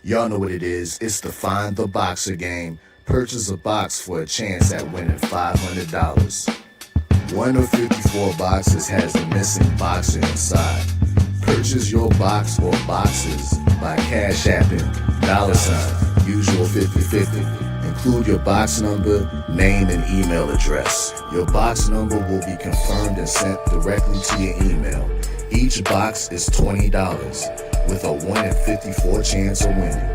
Y'all know what it is. It's the Find the Boxer game. Purchase a box for a chance at winning $500. One of 54 boxes has a missing boxer inside. Purchase your box or boxes by Cash Apping, $ usual 50/50. Include your box number, name, and email address. Your box number will be confirmed and sent directly to your email. Each box is $20 with a 1 in 54 chance of winning.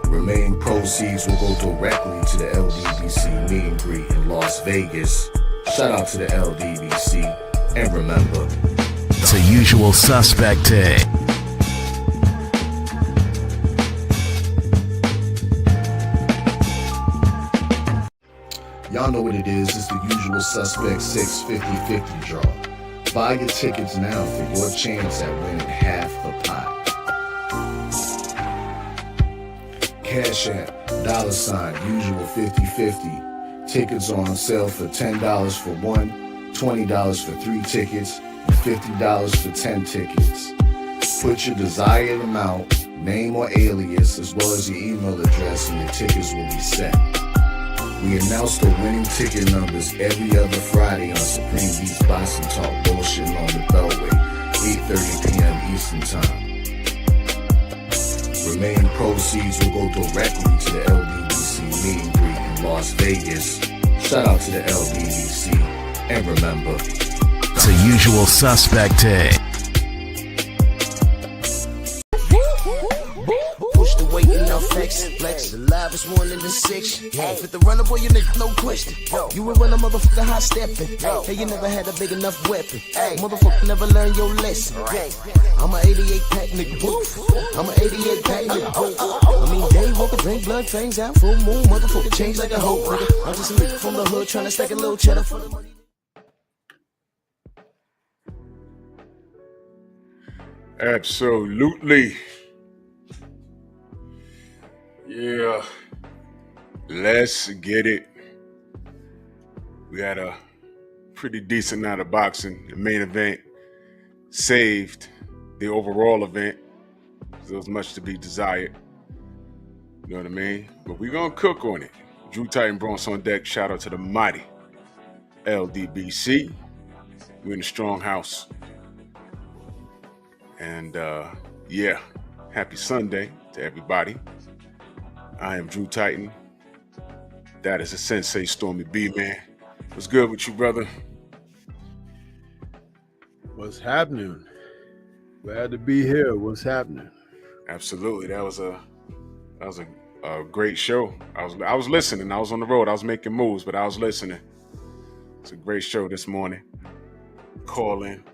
Remaining proceeds will go directly to the LDBC meet and greet in Las Vegas. Shout out to the LDBC, and remember, it's a usual suspect day. Y'all know what it is. It's the usual suspect 650-50 draw. Buy your tickets now for your chance at winning half the pot. Cash App, $ usual 50/50. Tickets are on sale for $10 for one, $20 for 3 tickets, and $50 for 10 tickets. Put your desired amount, name or alias, as well as your email address, and your tickets will be set. We announce the winning ticket numbers every other Friday on Supreme Beats Boxing Talk Bullshitting on the Beltway, 8:30 p.m. Eastern Time. Remaining proceeds will go directly to the LDBC meet and greet in Las Vegas. Shout out to the LDBC, and remember, it's a usual suspect day. Flex, the livest one in the section. Fit the runner, boy, you nigga, no question. You will run a motherfucker high stepping. Hey, you never had a big enough weapon. Motherfucker never learned your lesson. I'm a 88 pack nigga. I'm a 88 pack nigga. I mean, day walker, drink blood, fangs out, full moon, motherfucker change like a hoe, nigga. I'm just a nigga from the hood trying to stack a little cheddar for the money. Absolutely. Yeah, let's get it. We had a pretty decent night of boxing. The main event saved the overall event. There was much to be desired. You know what I mean? But we're going to cook on it. Drew Titan Bronx on deck. Shout out to the mighty LDBC. We're in the strong house. And yeah, happy Sunday to everybody. I am Drew Titan. That is a Sensei Stormy B, man. What's good with you, brother? What's happening? Glad to be here. What's happening? Absolutely. That was a great show. I was listening. I was on the road. I was making moves, but I was listening. It's a great show this morning. Call in.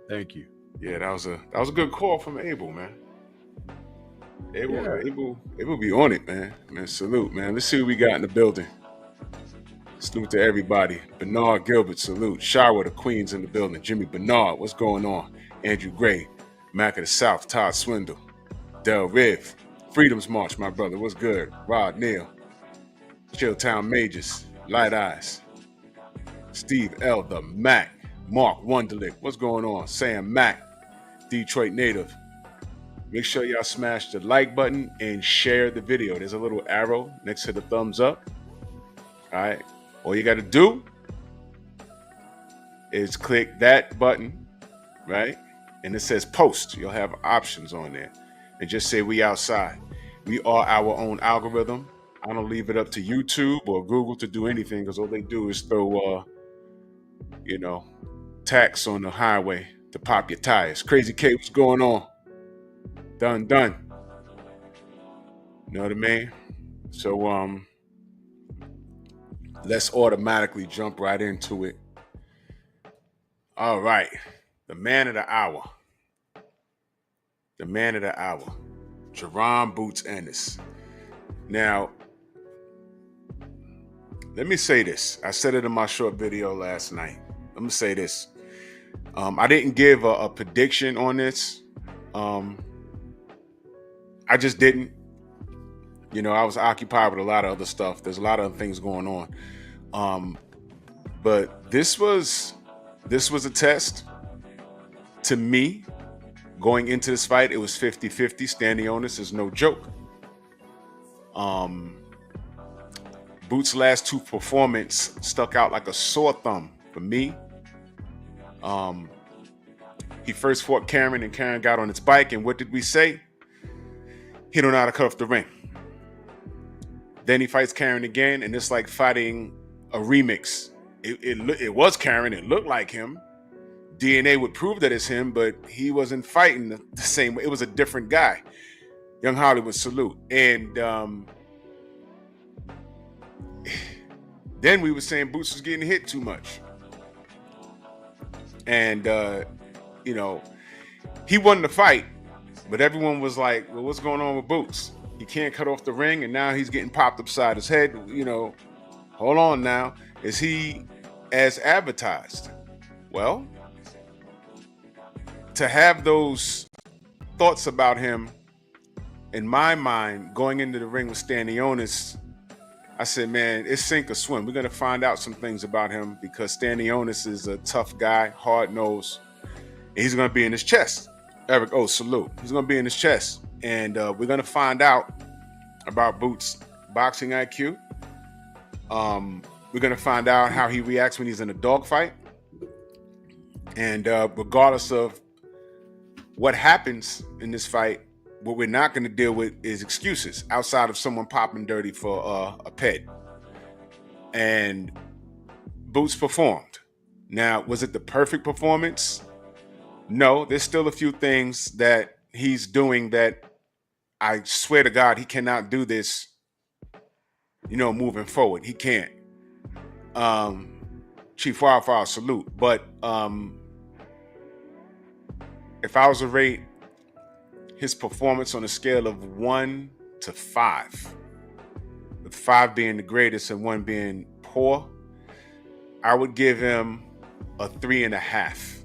Thank you. Yeah, that was a good call from Abel, man. Abel be on it, man. Man, salute, man. Let's see what we got in the building. Salute to everybody. Bernard Gilbert, salute. Shara, the Queen's in the building. Jimmy Bernard, what's going on? Andrew Gray, Mac of the South, Todd Swindle, Del Riv, Freedom's March, my brother, what's good? Rod Neal, Chilltown Majors, Light Eyes, Steve L, the Mac, Mark Wunderlich, what's going on? Sam Mac, Detroit native. Make sure y'all smash the like button and share the video. There's a little arrow next to the thumbs up. All right. All you got to do is click that button, right? And it says post. You'll have options on there. And just say we outside. We are our own algorithm. I don't leave it up to YouTube or Google to do anything because all they do is throw, tax on the highway to pop your tires. Crazy K, what's going on? Done. You know what I mean? So let's automatically jump right into it. All right. The man of the hour. Jerron Boots Ennis. Now, let me say this. I said it in my short video last night. Let me say this. I didn't give a prediction on this. I just didn't. I was occupied with a lot of other stuff. There's a lot of other things going on. But this was a test to me Going into this fight, it was 50-50. Stanionis is no joke. Boots' last two performance stuck out like a sore thumb for me. He first fought Karen, and Karen got on his bike, and what did we say? He don't know how to cut off the ring. Then he fights Karen again, and it's like fighting a remix. It was Karen, it looked like him. DNA would prove that it's him, but he wasn't fighting the same way. It was a different guy. Young Hollywood, salute. And then we were saying Boots was getting hit too much. And, he won the fight, but everyone was like, well, what's going on with Boots? He can't cut off the ring, and now he's getting popped upside his head. Hold on now. Is he as advertised? Well, to have those thoughts about him, in my mind, going into the ring with Stanionis, I said, man, it's sink or swim. We're going to find out some things about him because Stanionis is a tough guy, hard-nosed, and he's going to be in his chest. Eric, salute. He's going to be in his chest. And we're going to find out about Boots' boxing IQ. We're going to find out how he reacts when he's in a dogfight. And regardless of what happens in this fight, what we're not going to deal with is excuses outside of someone popping dirty for a pet. And Boots performed. Now, was it the perfect performance? No, there's still a few things that he's doing that I swear to God, he cannot do this, moving forward. He can't. Chief Wildfire, salute. But if I was to rate his performance on a scale of 1 to 5, with 5 being the greatest and 1 being poor, I would give him a 3.5.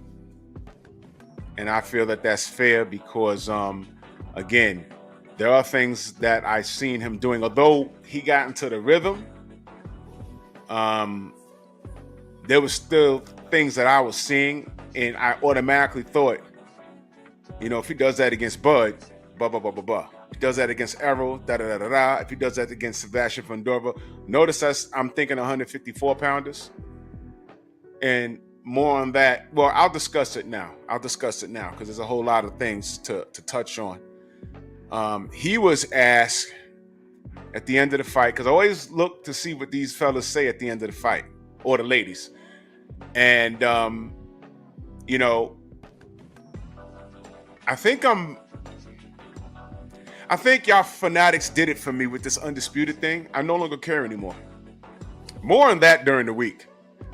And I feel that that's fair because, again, there are things that I've seen him doing. Although he got into the rhythm, there was still things that I was seeing, and I automatically thought, if he does that against Bud, blah, blah, blah, blah, blah. If he does that against Errol, da-da-da-da-da. If he does that against Sebastian Fundora, notice I'm thinking 154-pounders. And more on that. Well, I'll discuss it now because there's a whole lot of things to touch on. He was asked at the end of the fight, because I always look to see what these fellas say at the end of the fight, or the ladies. And, I think y'all fanatics did it for me with this undisputed thing. I no longer care anymore. More on that during the week.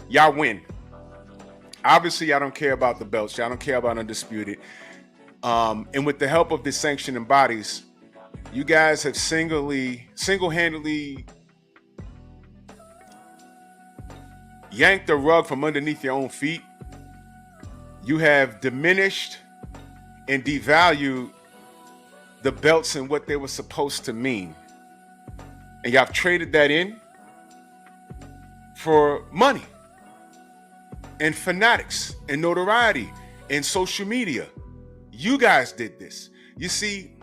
Y'all win. Obviously, I don't care about the belts. I don't care about undisputed. And with the help of the sanctioning bodies, you guys have single-handedly yanked the rug from underneath your own feet. You have diminished and devalued the belts and what they were supposed to mean. And y'all have traded that in for money and fanatics and notoriety and social media. You guys did this. You see,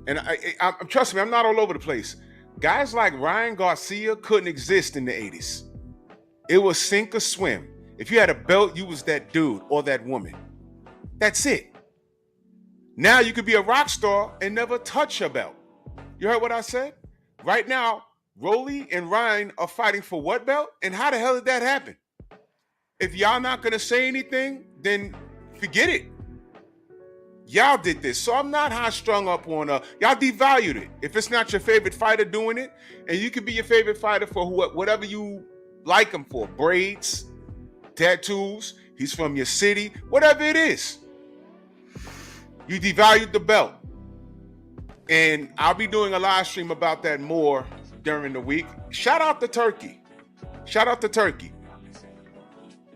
and I trust me, I'm not all over the place. Guys like Ryan Garcia couldn't exist in the 80s. It was sink or swim. If you had a belt, you was that dude or that woman. That's it. Now you could be a rock star and never touch a belt. You heard what I said? Right now, Rolly and Ryan are fighting for what belt? And how the hell did that happen? If y'all not going to say anything, then forget it. Y'all did this. So I'm not high strung up on y'all devalued it. If it's not your favorite fighter doing it, and you could be your favorite fighter for whatever you like him for, braids, tattoos, he's from your city, whatever it is. You devalued the belt. And I'll be doing a live stream about that more during the week. Shout out to Turkey.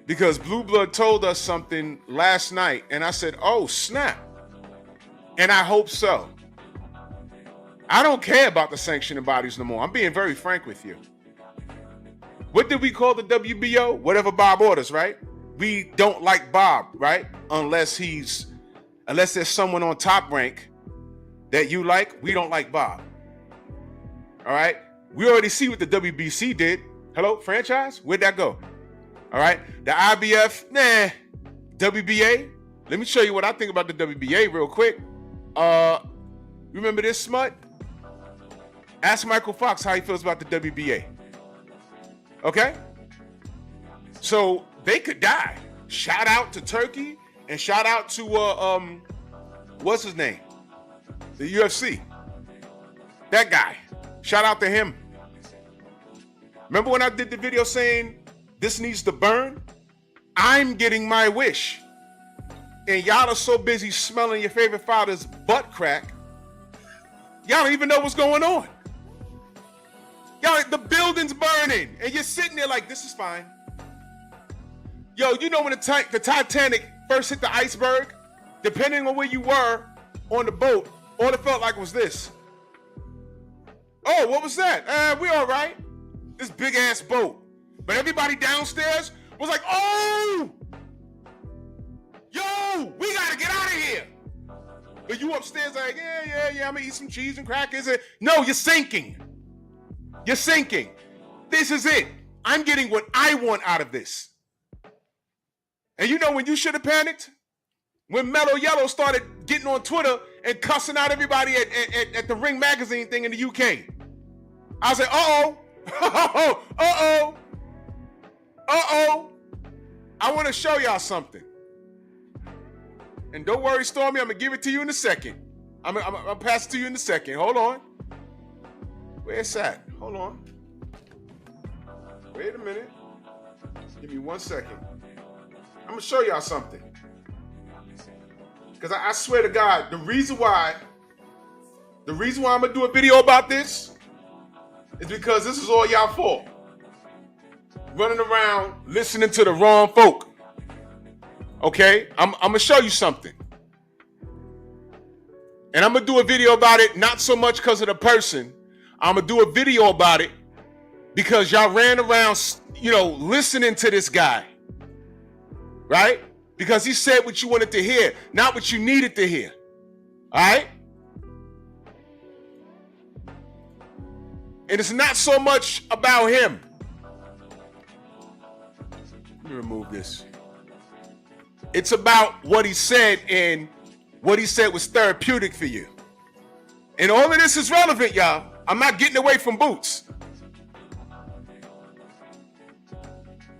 Because Blue Blood told us something last night, and I said, oh, snap. And I hope so. I don't care about the sanctioning bodies no more. I'm being very frank with you. What did we call the WBO? Whatever Bob orders, right? We don't like Bob, right? Unless he's unless there's someone on Top Rank that you like. We don't like Bob. All right? We already see what the WBC did. Hello, franchise? Where'd that go? All right? The IBF, nah. WBA? Let me show you what I think about the WBA real quick. Remember this, Smut? Ask Michael Fox how he feels about the WBA. Okay? So they could die. Shout out to Turkey and shout out to what's his name? The UFC. That guy. Shout out to him. Remember when I did the video saying this needs to burn? I'm getting my wish. And y'all are so busy smelling your favorite father's butt crack, y'all don't even know what's going on. Y'all, the building's burning, and you're sitting there like, this is fine. Yo, you know when the Titanic first hit the iceberg? Depending on where you were on the boat, all it felt like was this. Oh, what was that? We all right. This big-ass boat. But everybody downstairs was like, oh! Yo, we gotta get out of here. But you upstairs like, yeah, I'm gonna eat some cheese and crackers. No, you're sinking. You're sinking. This is it. I'm getting what I want out of this. And you know when you should have panicked? When Mellow Yellow started getting on Twitter and cussing out everybody at the Ring Magazine thing in the UK. I was like, uh-oh. I want to show y'all something. And don't worry, Stormy, I'm going to give it to you in a second. I'm going to pass it to you in a second. Hold on. Where's that? Hold on. Wait a minute. Give me 1 second. I'm going to show y'all something. Because I swear to God, the reason why I'm going to do a video about this is because this is all y'all fault. Running around listening to the wrong folk. Okay, I'm gonna show you something. And I'm gonna do a video about it, not so much because of the person. I'm gonna do a video about it because y'all ran around, listening to this guy. Right? Because he said what you wanted to hear, not what you needed to hear. All right? And it's not so much about him. Let me remove this. It's about what he said, and what he said was therapeutic for you. And all of this is relevant, y'all. I'm not getting away from Boots.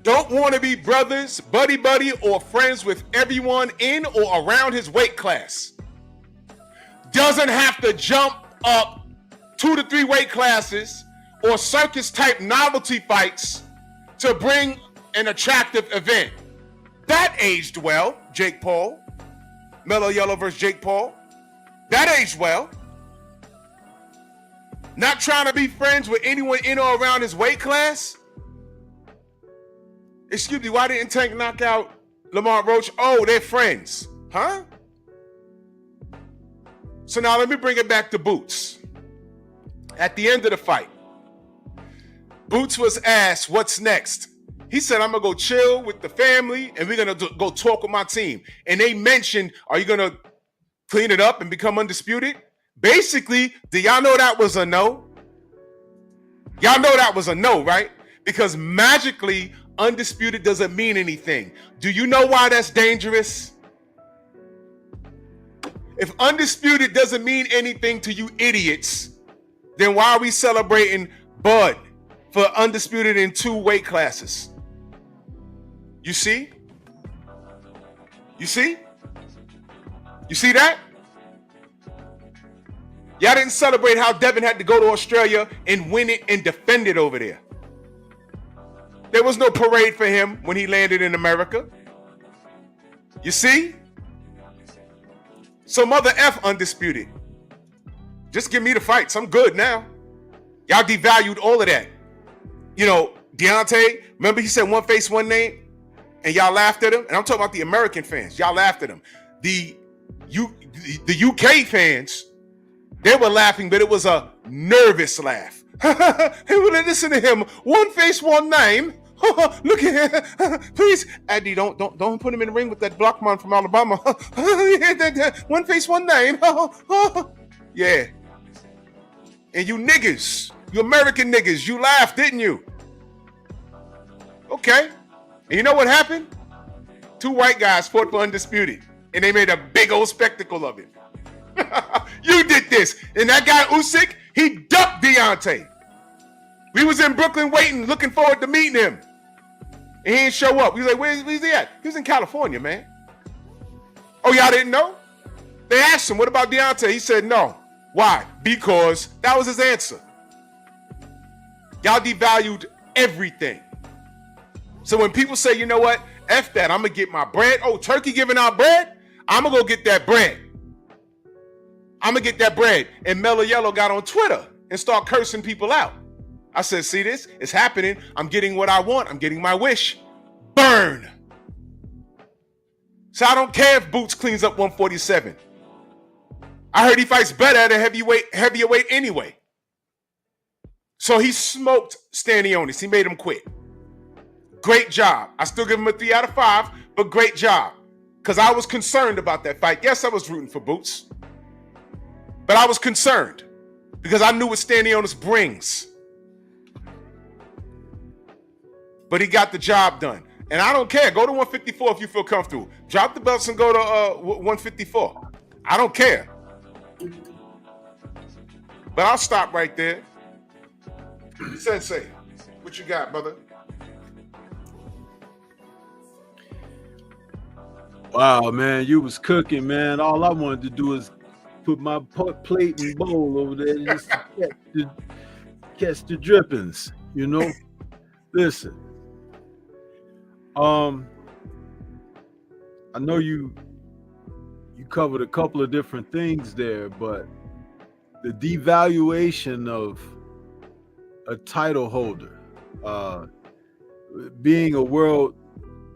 Don't want to be brothers, buddy, or friends with everyone in or around his weight class. Doesn't have to jump up 2 to 3 weight classes or circus-type novelty fights to bring an attractive event. That aged well, Jake Paul. Mellow Yellow versus Jake Paul. That aged well. Not trying to be friends with anyone in or around his weight class. Excuse me, why didn't Tank knock out Lamar Roach? Oh, they're friends. Huh? So now let me bring it back to Boots. At the end of the fight, Boots was asked, what's next? He said, I'm going to go chill with the family, and we're going to go talk with my team. And they mentioned, are you going to clean it up and become undisputed? Basically, do y'all know that was a no? Y'all know that was a no, right? Because magically, undisputed doesn't mean anything. Do you know why that's dangerous? If undisputed doesn't mean anything to you idiots, then why are we celebrating Bud for undisputed in 2 weight classes? You see? You see? You see that? Y'all didn't celebrate how Devin had to go to Australia and win it and defend it over there. There was no parade for him when he landed in America. You see? So mother F undisputed. Just give me the fights. I'm good now. Y'all devalued all of that. You know, Deontay, remember he said one face, one name? And y'all laughed at him? And I'm talking about the American fans. Y'all laughed at him. The UK fans, they were laughing, but it was a nervous laugh. They would listen to him. One face, one name. Look here, please, Eddie. Don't put him in the ring with that block man from Alabama. One face, one name. Yeah. And you niggas, you American niggas, you laughed, didn't you? Okay. And you know what happened? 2 white guys fought for undisputed, and they made a big old spectacle of it. You did this, and that guy Usyk, he ducked Deontay. We was in Brooklyn waiting, looking forward to meeting him. And he didn't show up. We was like, where's he at? He was in California, man. Oh, y'all didn't know? They asked him, what about Deontay? He said no. Why? Because that was his answer. Y'all devalued everything. So when people say, you know what? F that, I'm going to get my bread. Oh, Turkey giving out bread? I'm going to go get that bread. I'm going to get that bread. And Mellow Yellow got on Twitter and start cursing people out. I said, see this? It's happening. I'm getting what I want. I'm getting my wish. Burn. So I don't care if Boots cleans up 147. I heard he fights better at a heavier weight anyway. So he smoked Stanionis. He made him quit. Great job. I still give him a 3 out of 5, but great job. Because I was concerned about that fight. Yes, I was rooting for Boots. But I was concerned because I knew what Stanionis brings. But he got the job done. And I don't care. Go to 154 if you feel comfortable. Drop the belts and go to 154. I don't care. But I'll stop right there. Sensei, what you got, brother? Wow, man, you was cooking, man. All I wanted to do is put my plate and bowl over there just to catch the drippings, you know? Listen, I know you covered a couple of different things there, but the devaluation of a title holder, being a world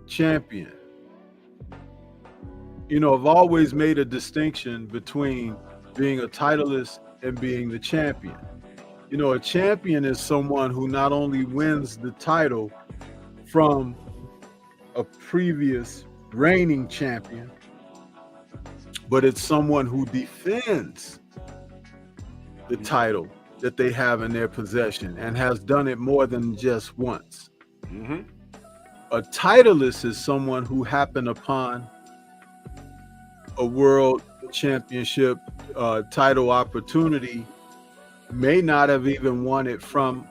champion, you know, I've always made a distinction between being a titleist and being the champion. You know, a champion is someone who not only wins the title from a previous reigning champion, but it's someone who defends the title that they have in their possession and has done it more than just once. Mm-hmm. A titleist is someone who happened upon a world championship title opportunity, may not have even won it from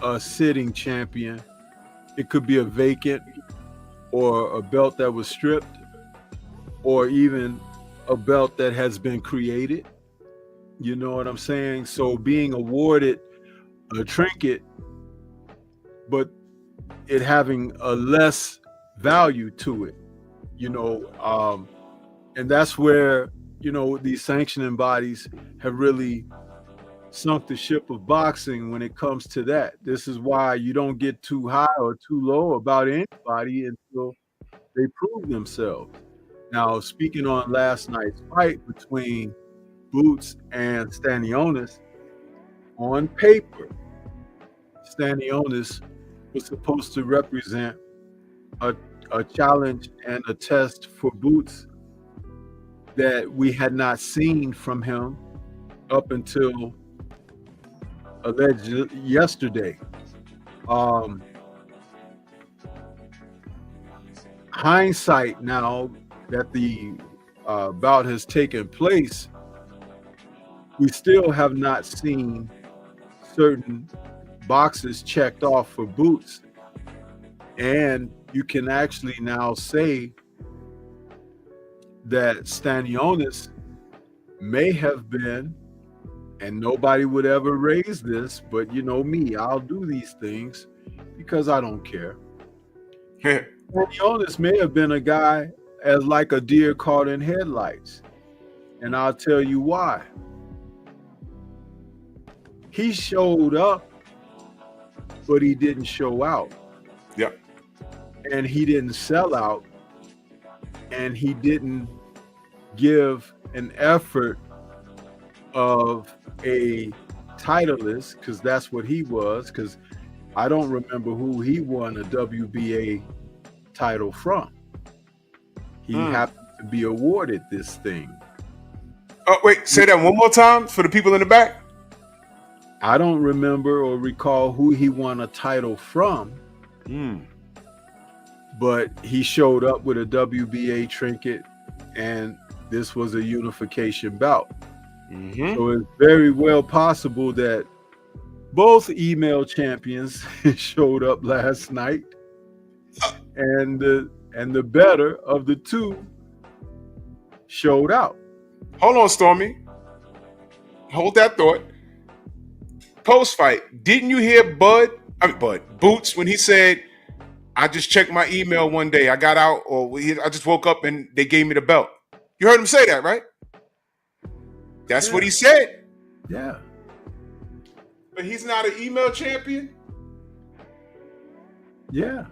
a sitting champion. It could be a vacant or a belt that was stripped, or even a belt that has been created. You know what I'm saying? So being awarded a trinket, but it having a less value to it, you know, and that's where, you know, these sanctioning bodies have really sunk the ship of boxing when it comes to that. This is why you don't get too high or too low about anybody until they prove themselves. Now, speaking on last night's fight between Boots and Stanionis, on paper, Stanionis was supposed to represent a challenge and a test for Boots that we had not seen from him up until alleged yesterday. Hindsight now that the bout has taken place, we still have not seen certain boxes checked off for Boots. And you can actually now say that Stanionis may have been, and nobody would ever raise this, but you know me, I'll do these things because I don't care. Stanionis may have been a guy as like a deer caught in headlights. And I'll tell you why. He showed up, but he didn't show out. Yeah. And he didn't sell out. And he didn't give an effort of a titleist, because that's what he was, because I don't remember who he won a WBA title from. He happened to be awarded this thing. Oh, wait, say that one more time for the people in the back. I don't remember or recall who he won a title from, but he showed up with a WBA trinket, and this was a unification bout. So it's very well possible that both email champions showed up last night, and the better of the two showed out. Hold on, Stormy. Hold that thought. Post-fight, didn't you hear Boots, when he said, I just checked my email one day. I got out, I just woke up and they gave me the belt. You heard him say that, right? That's what he said. Yeah. But he's not an email champion? Yeah.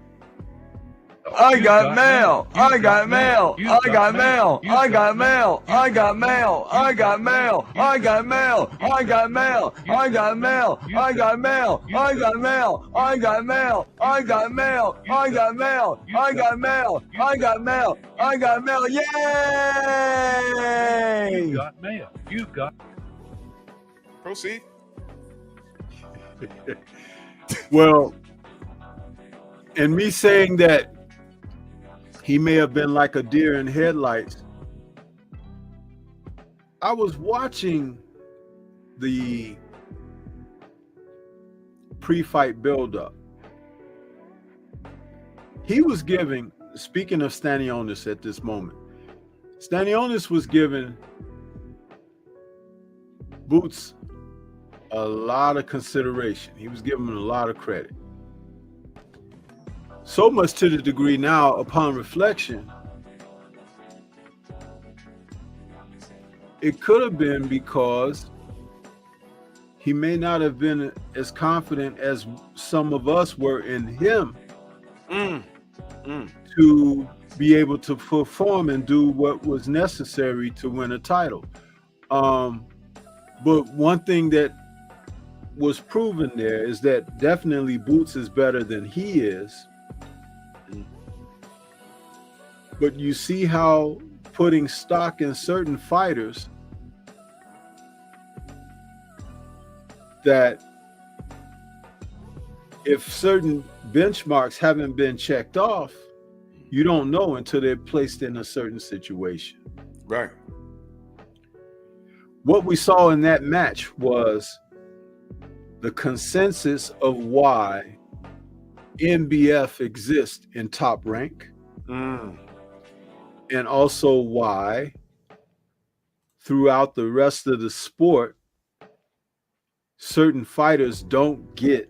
I got mail. I got mail. I got mail. I got mail. I got mail. I got mail. I got mail. I got mail. I got mail. I got mail. I got mail. I got mail. I got mail. I got mail. I got mail. I got mail. I got mail. Yay! You got mail. You got. Proceed. Well, and me saying that he may have been like a deer in headlights, I was watching the pre-fight buildup. He was giving, speaking of Stanionis at this moment, Stanionis was giving Boots a lot of consideration. He was giving him a lot of credit. So much to the degree now, upon reflection, it could have been because he may not have been as confident as some of us were in him to be able to perform and do what was necessary to win a title. But one thing that was proven there is that definitely Boots is better than he is. But you see how putting stock in certain fighters that if certain benchmarks haven't been checked off, you don't know until they're placed in a certain situation. Right. What we saw in that match was the consensus of why NBF exists in Top Rank, and also why throughout the rest of the sport, certain fighters don't get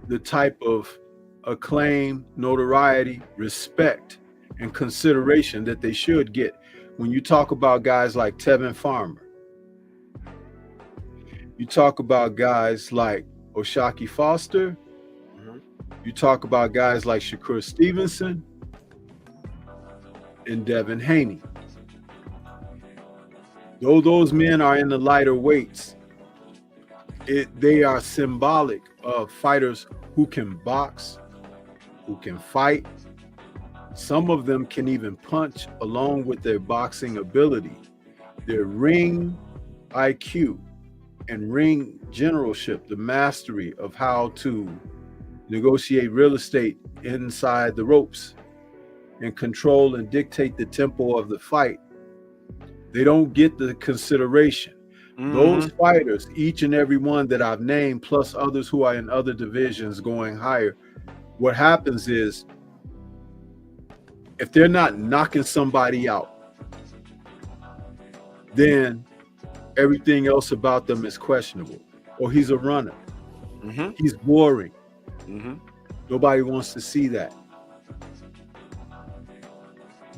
the type of acclaim, notoriety, respect, and consideration that they should get. When you talk about guys like Tevin Farmer, you talk about guys like O'Shaquie Foster, you talk about guys like Shakur Stevenson and Devin Haney. Though those men are in the lighter weights, they are symbolic of fighters who can box, who can fight. Some of them can even punch along with their boxing ability. Their ring IQ and ring generalship, the mastery of how to negotiate real estate inside the ropes and control and dictate the tempo of the fight, they don't get the consideration. Those fighters, each and every one that I've named, plus others who are in other divisions going higher, what happens is if they're not knocking somebody out, then everything else about them is questionable. Or he's a runner. He's boring. Nobody wants to see that.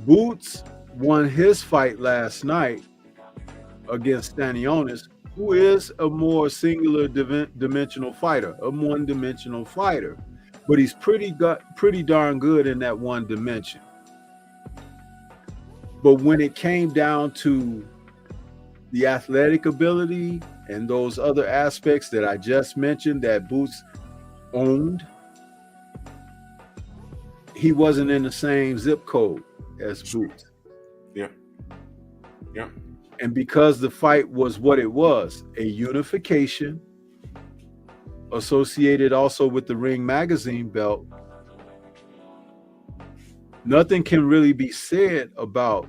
Boots won his fight last night against Stanionis, who is a more singular dimensional fighter, a one-dimensional fighter, but he's pretty darn good in that one dimension. But when it came down to the athletic ability and those other aspects that I just mentioned that Boots owned, he wasn't in the same zip code as Boots. Yeah. Yeah. And because the fight was what it was, a unification associated also with the Ring Magazine belt, nothing can really be said about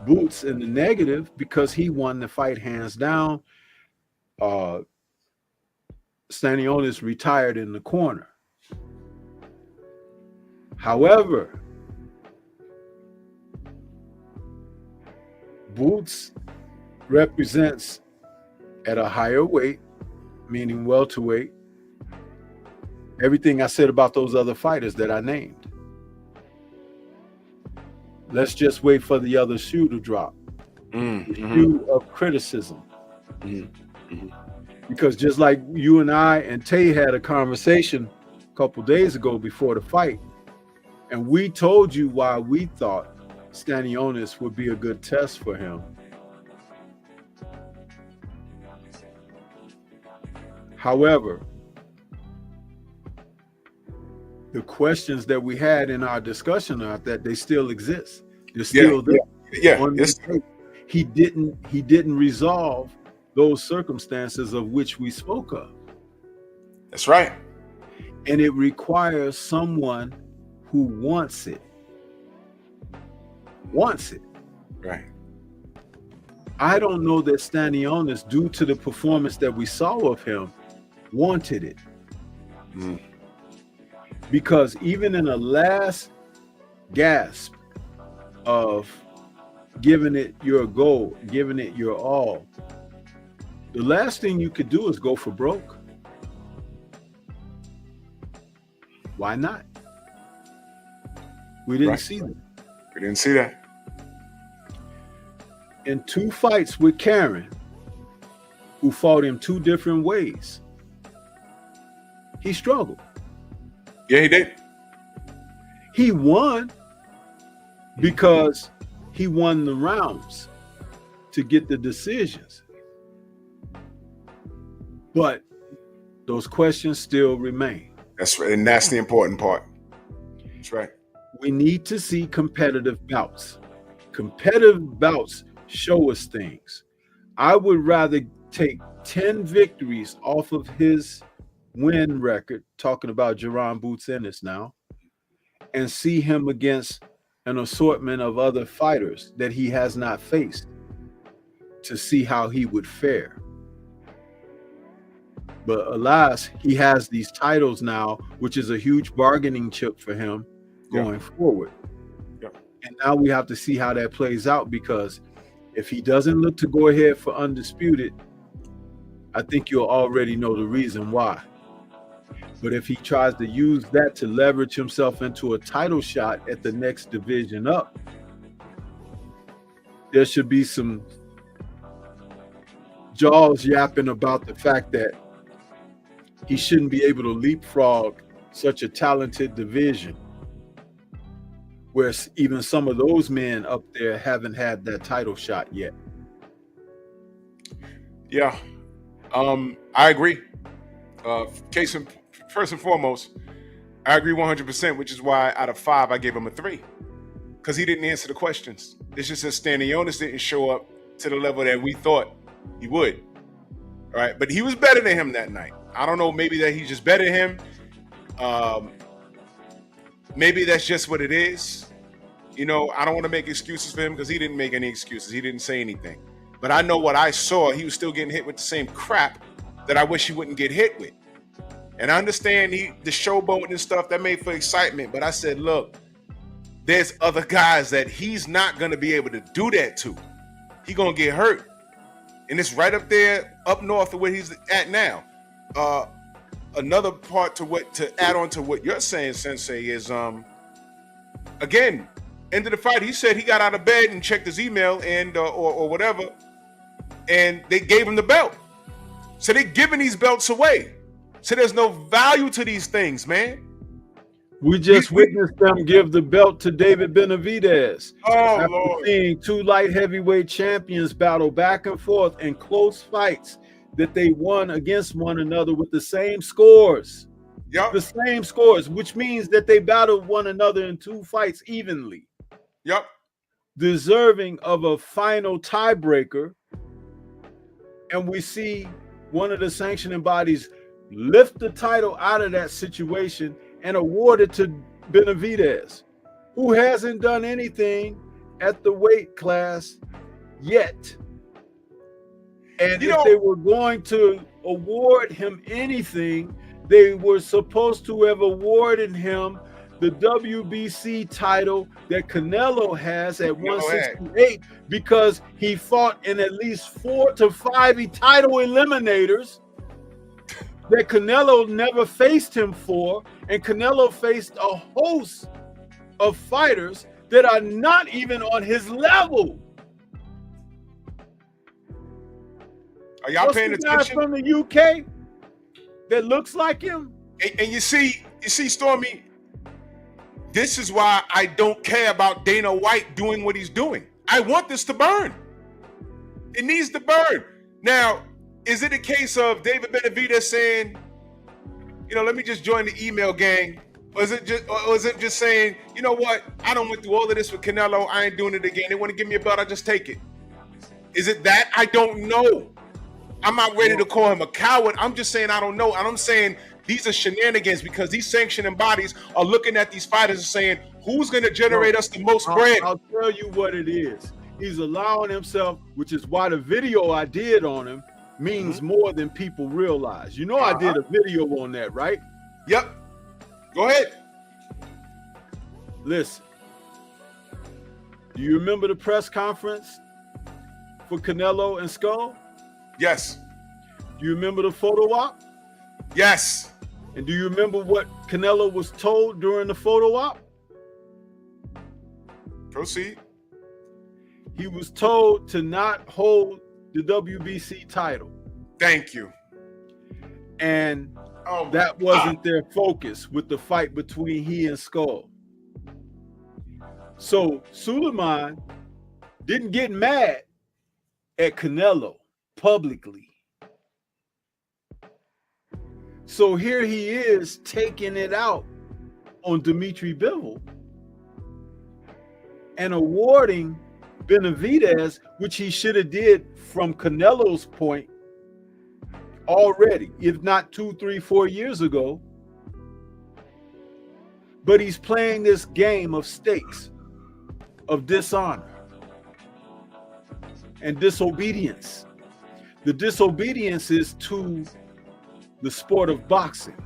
Boots in the negative because he won the fight hands down. Stanionis retired in the corner. However, Boots represents at a higher weight, meaning welterweight, everything I said about those other fighters that I named. Let's just wait for the other shoe to drop. The shoe of criticism. Because just like you and I and Tay had a conversation a couple days ago before the fight, and we told you why we thought Stanionis would be a good test for him. However, the questions that we had in our discussion are that they still exist. They're still there. Yeah. He didn't resolve those circumstances of which we spoke of. That's right. And it requires someone who wants it. Right. I don't know that Stanionis, due to the performance that we saw of him, wanted it. Because even in the last gasp of giving it your go, giving it your all, the last thing you could do is go for broke. Why not? We didn't see that. We didn't see that. In 2 fights with Karen, who fought him 2 different ways, he struggled. Yeah, he did. He won because he won the rounds to get the decisions. But those questions still remain. That's right. And that's the important part. That's right. We need to see competitive bouts. Competitive bouts show us things. I would rather take 10 victories off of his win record, talking about Jerron Boots Ennis now, and see him against an assortment of other fighters that he has not faced to see how he would fare. But alas, he has these titles now, which is a huge bargaining chip for him going forward. And now we have to see how that plays out, because if he doesn't look to go ahead for undisputed, I think you'll already know the reason why. But if he tries to use that to leverage himself into a title shot at the next division up, there should be some jaws yapping about the fact that he shouldn't be able to leapfrog such a talented division, where even some of those men up there haven't had that title shot yet. Yeah, I agree. First and foremost, I agree 100%, which is why out of 5, I gave him a 3. Because he didn't answer the questions. It's just that Stanionis didn't show up to the level that we thought he would. All right, but he was better than him that night. I don't know, maybe that he's just better than him. Maybe that's just what it is. You know, I don't want to make excuses for him because he didn't make any excuses. He didn't say anything. But I know what I saw. He was still getting hit with the same crap that I wish he wouldn't get hit with. And I understand the showboating and stuff that made for excitement. But I said, look, there's other guys that he's not going to be able to do that to. He's going to get hurt. And it's right up there, up north of where he's at now. Another part to add on to what you're saying, Sensei, is again, end of the fight, he said he got out of bed and checked his email and or whatever, and they gave him the belt. So they're giving these belts away. So there's no value to these things, man. We just witnessed them give the belt to David Benavidez. Oh, After Lord. seeing two light heavyweight champions battle back and forth in close fights that they won against one another with the same scores. Yep. The same scores, which means that they battled one another in two fights evenly. Yep. Deserving of a final tiebreaker. And we see one of the sanctioning bodies lift the title out of that situation and award it to Benavidez, who hasn't done anything at the weight class yet. And if they were going to award him anything, they were supposed to have awarded him the WBC title that Canelo has at 168 because he fought in at least 4 to 5 title eliminators that Canelo never faced him for, and Canelo faced a host of fighters that are not even on his level. Are y'all paying attention? From the UK that looks like him? And you see, Stormy, this is why I don't care about Dana White doing what he's doing. I want this to burn. It needs to burn. Now, is it a case of David Benavidez saying, let me just join the email gang? Or is it just saying, you know what? I don't went through all of this with Canelo. I ain't doing it again. They want to give me a belt. I just take it. Is it that? I don't know. I'm not ready to call him a coward. I'm just saying I don't know. And I'm saying these are shenanigans because these sanctioning bodies are looking at these fighters and saying, who's going to generate us the most bread? I'll tell you what it is. He's allowing himself, which is why the video I did on him means more than people realize. I did a video on that, right? Yep. Go ahead. Listen. Do you remember the press conference for Canelo and Skull? Yes. Do you remember the photo op? Yes. And do you remember what Canelo was told during the photo op? Proceed. He was told to not hold the WBC title. Thank you. And that wasn't their focus with the fight between he and Skull. So Suleiman didn't get mad at Canelo publicly. So here he is taking it out on Dimitri Bivol and awarding Benavidez, which he should have did from Canelo's point already, if not 2, 3, 4 years ago. But he's playing this game of stakes, of dishonor and disobedience. The disobedience is to the sport of boxing.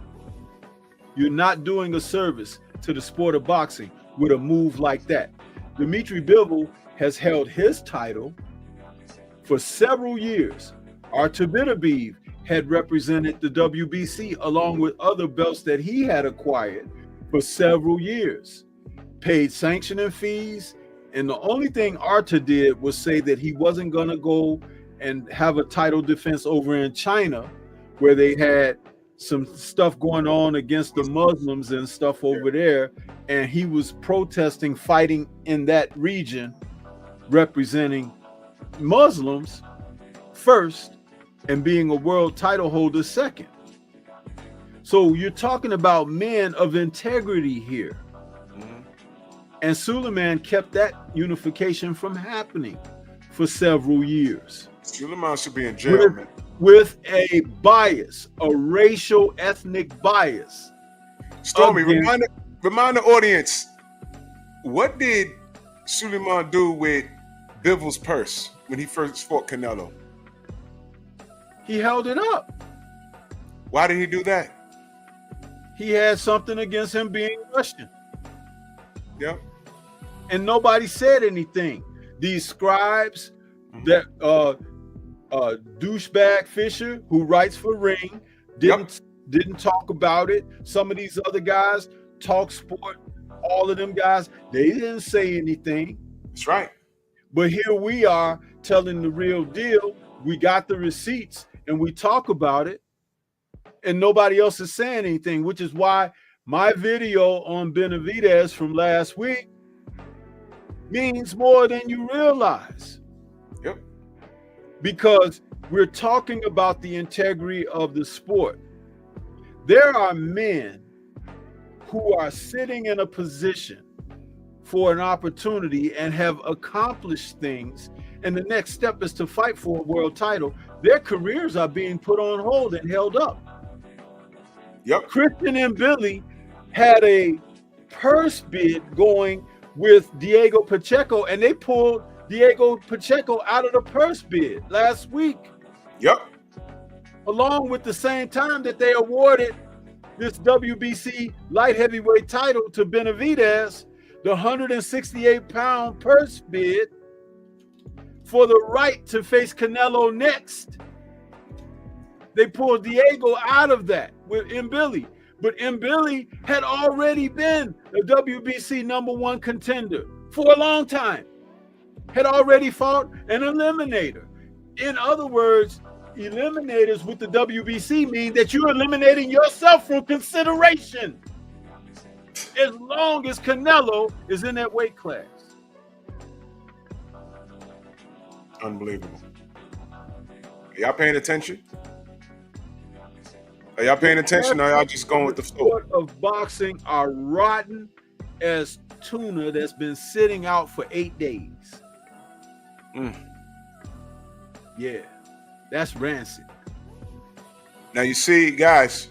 You're not doing a service to the sport of boxing with a move like that. Dimitri Bivol has held his title for several years. Artur Beterbiev had represented the WBC along with other belts that he had acquired for several years, paid sanctioning fees, and the only thing Artur did was say that he wasn't going to go and have a title defense over in China, where they had some stuff going on against the Muslims and stuff over there, and he was protesting fighting in that region representing Muslims first and being a world title holder second. So you're talking about men of integrity here. And Suleiman kept that unification from happening for several years. Suleiman should be in jail, man. With a bias, a racial, ethnic bias. Stormy, remind the audience, what did Suleiman do with Bivol's purse when he first fought Canelo? He held it up. Why did he do that? He had something against him being Russian. Yep. And nobody said anything. These scribes that douchebag Fisher, who writes for Ring, didn't talk about it. Some of these other guys, Talk Sport, all of them guys, they didn't say anything. That's right. But here we are telling the real deal. We got the receipts and we talk about it, and nobody else is saying anything, which is why my video on Benavidez from last week means more than you realize. Yep. Because we're talking about the integrity of the sport. There are men who are sitting in a position for an opportunity and have accomplished things, and the next step is to fight for a world title. Their careers are being put on hold and held up. Yep. Christian and Billy had a purse bid going with Diego Pacheco, and they pulled Diego Pacheco out of the purse bid last week. Yep. Along with the same time that they awarded this WBC light heavyweight title to Benavidez, the 168-pound purse bid for the right to face Canelo next. They pulled Diego out of that with Mbili. But Mbili had already been a WBC #1 contender for a long time. Had already fought an eliminator. In other words, eliminators with the WBC mean that you're eliminating yourself from consideration as long as Canelo is in that weight class. Unbelievable. Are y'all paying attention? Are y'all paying attention, or are y'all just going with the flow? Sport of boxing are rotten as tuna that's been sitting out for 8 days. Yeah, that's rancid. Now you see, guys,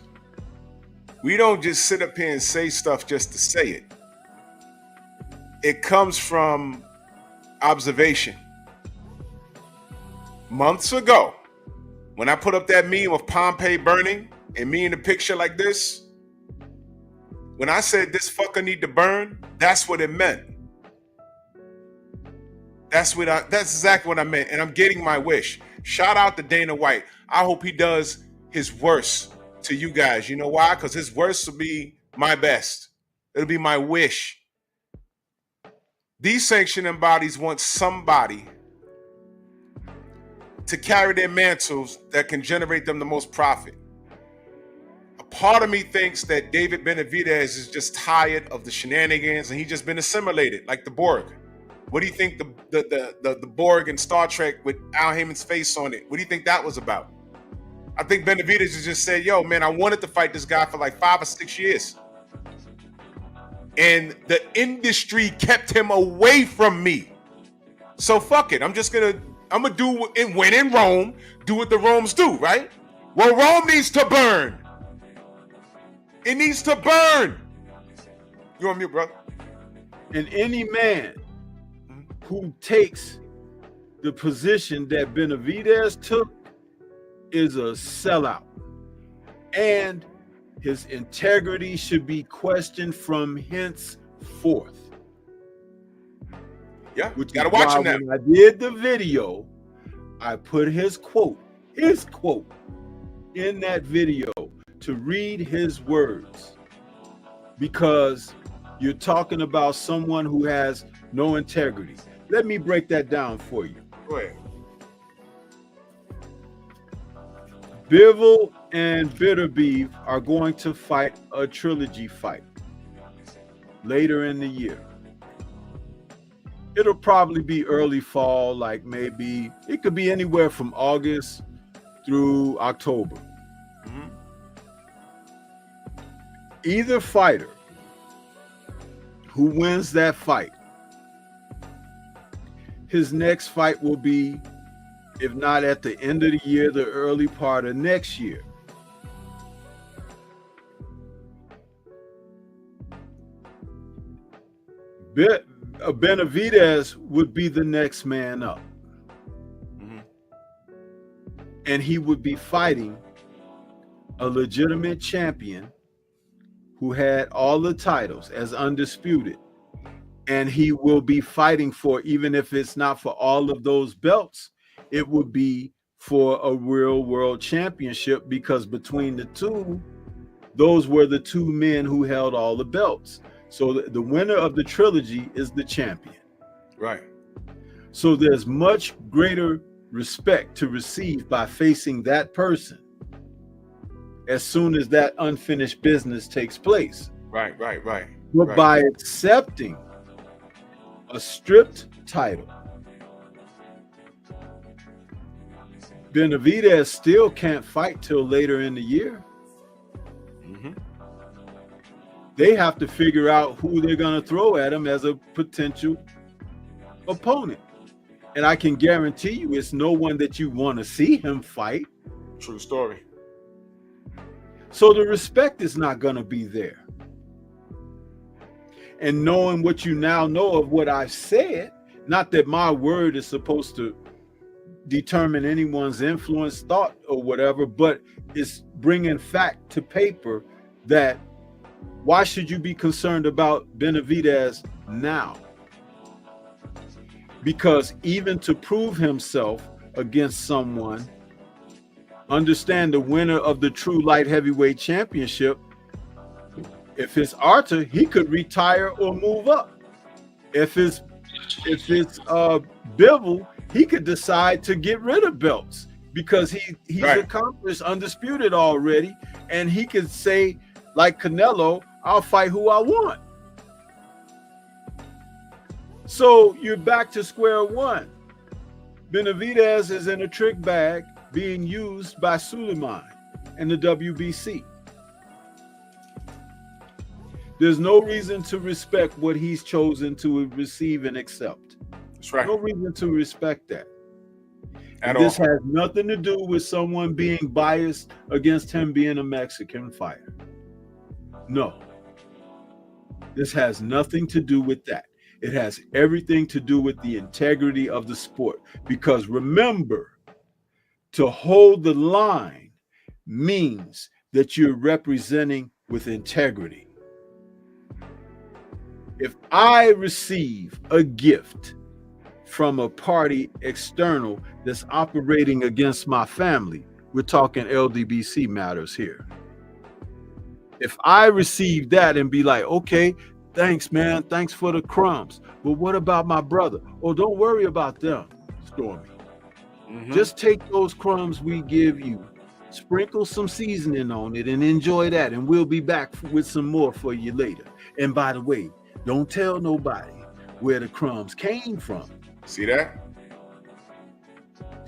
we don't just sit up here and say stuff just to say it. It comes from observation. Months ago, when I put up that meme of Pompeii burning and me in the picture like this, when I said this fucker need to burn, that's what it meant. That's exactly what I meant, and I'm getting my wish. Shout out to Dana White. I hope he does his worst to you guys. You know why? Because his worst will be my best. It'll be my wish. These sanctioning bodies want somebody to carry their mantles that can generate them the most profit. A part of me thinks that David Benavidez is just tired of the shenanigans and he's just been assimilated like the Borg. What do you think the Borg in Star Trek with Al Heyman's face on it? What do you think that was about? I think Benavidez just said, yo, man, I wanted to fight this guy for like 5 or 6 years. And the industry kept him away from me. So fuck it. I'm gonna do it when in Rome, do what the Romans do, right? Well, Rome needs to burn. It needs to burn. You on mute, bro? And any man who takes the position that Benavidez took is a sellout. And his integrity should be questioned from henceforth. Yeah, Which gotta is watch why him now. when I did the video, I put his quote in that video to read his words, because you're talking about someone who has no integrity. Let me break that down for you. Go ahead. Bivol and Bitterbeef are going to fight a trilogy fight later in the year. It'll probably be early fall, like maybe it could be anywhere from August through October. Either fighter who wins that fight, his next fight will be, if not at the end of the year, the early part of next year. Benavidez would be the next man up. And he would be fighting a legitimate champion who had all the titles as undisputed. And he will be fighting for, even if it's not for all of those belts, it would be for a real world championship, because between the two, those were the two men who held all the belts. So the winner of the trilogy is the champion. Right. So there's much greater respect to receive by facing that person as soon as that unfinished business takes place. Right. But by accepting a stripped title, Benavidez still can't fight till later in the year. They have to figure out who they're going to throw at him as a potential opponent. And I can guarantee you it's no one that you want to see him fight. True story. So the respect is not going to be there. And knowing what you now know of what I've said, not that my word is supposed to determine anyone's influence, thought, or whatever, but it's bringing fact to paper that why should you be concerned about Benavidez now? Because even to prove himself against someone, understand the winner of the true light heavyweight championship, if it's Arthur, he could retire or move up. If it's Bivol, he could decide to get rid of belts because he's accomplished undisputed already, and he could say, like Canelo, I'll fight who I want. So you're back to square one. Benavidez is in a trick bag being used by Suleiman and the WBC. There's no reason to respect what he's chosen to receive and accept. That's right. No reason to respect that. This has nothing to do with someone being biased against him being a Mexican fighter. No. This has nothing to do with that. It has everything to do with the integrity of the sport. Because remember, to hold the line means that you're representing with integrity. If I receive a gift from a party external that's operating against my family, we're talking LDBC matters here. If I receive that and be like, okay, thanks, man, thanks for the crumbs, but what about my brother? Oh, don't worry about them, Stormy. Just take those crumbs we give you, sprinkle some seasoning on it, and enjoy that, and we'll be back with some more for you later. And by the way, don't tell nobody where the crumbs came from. See that?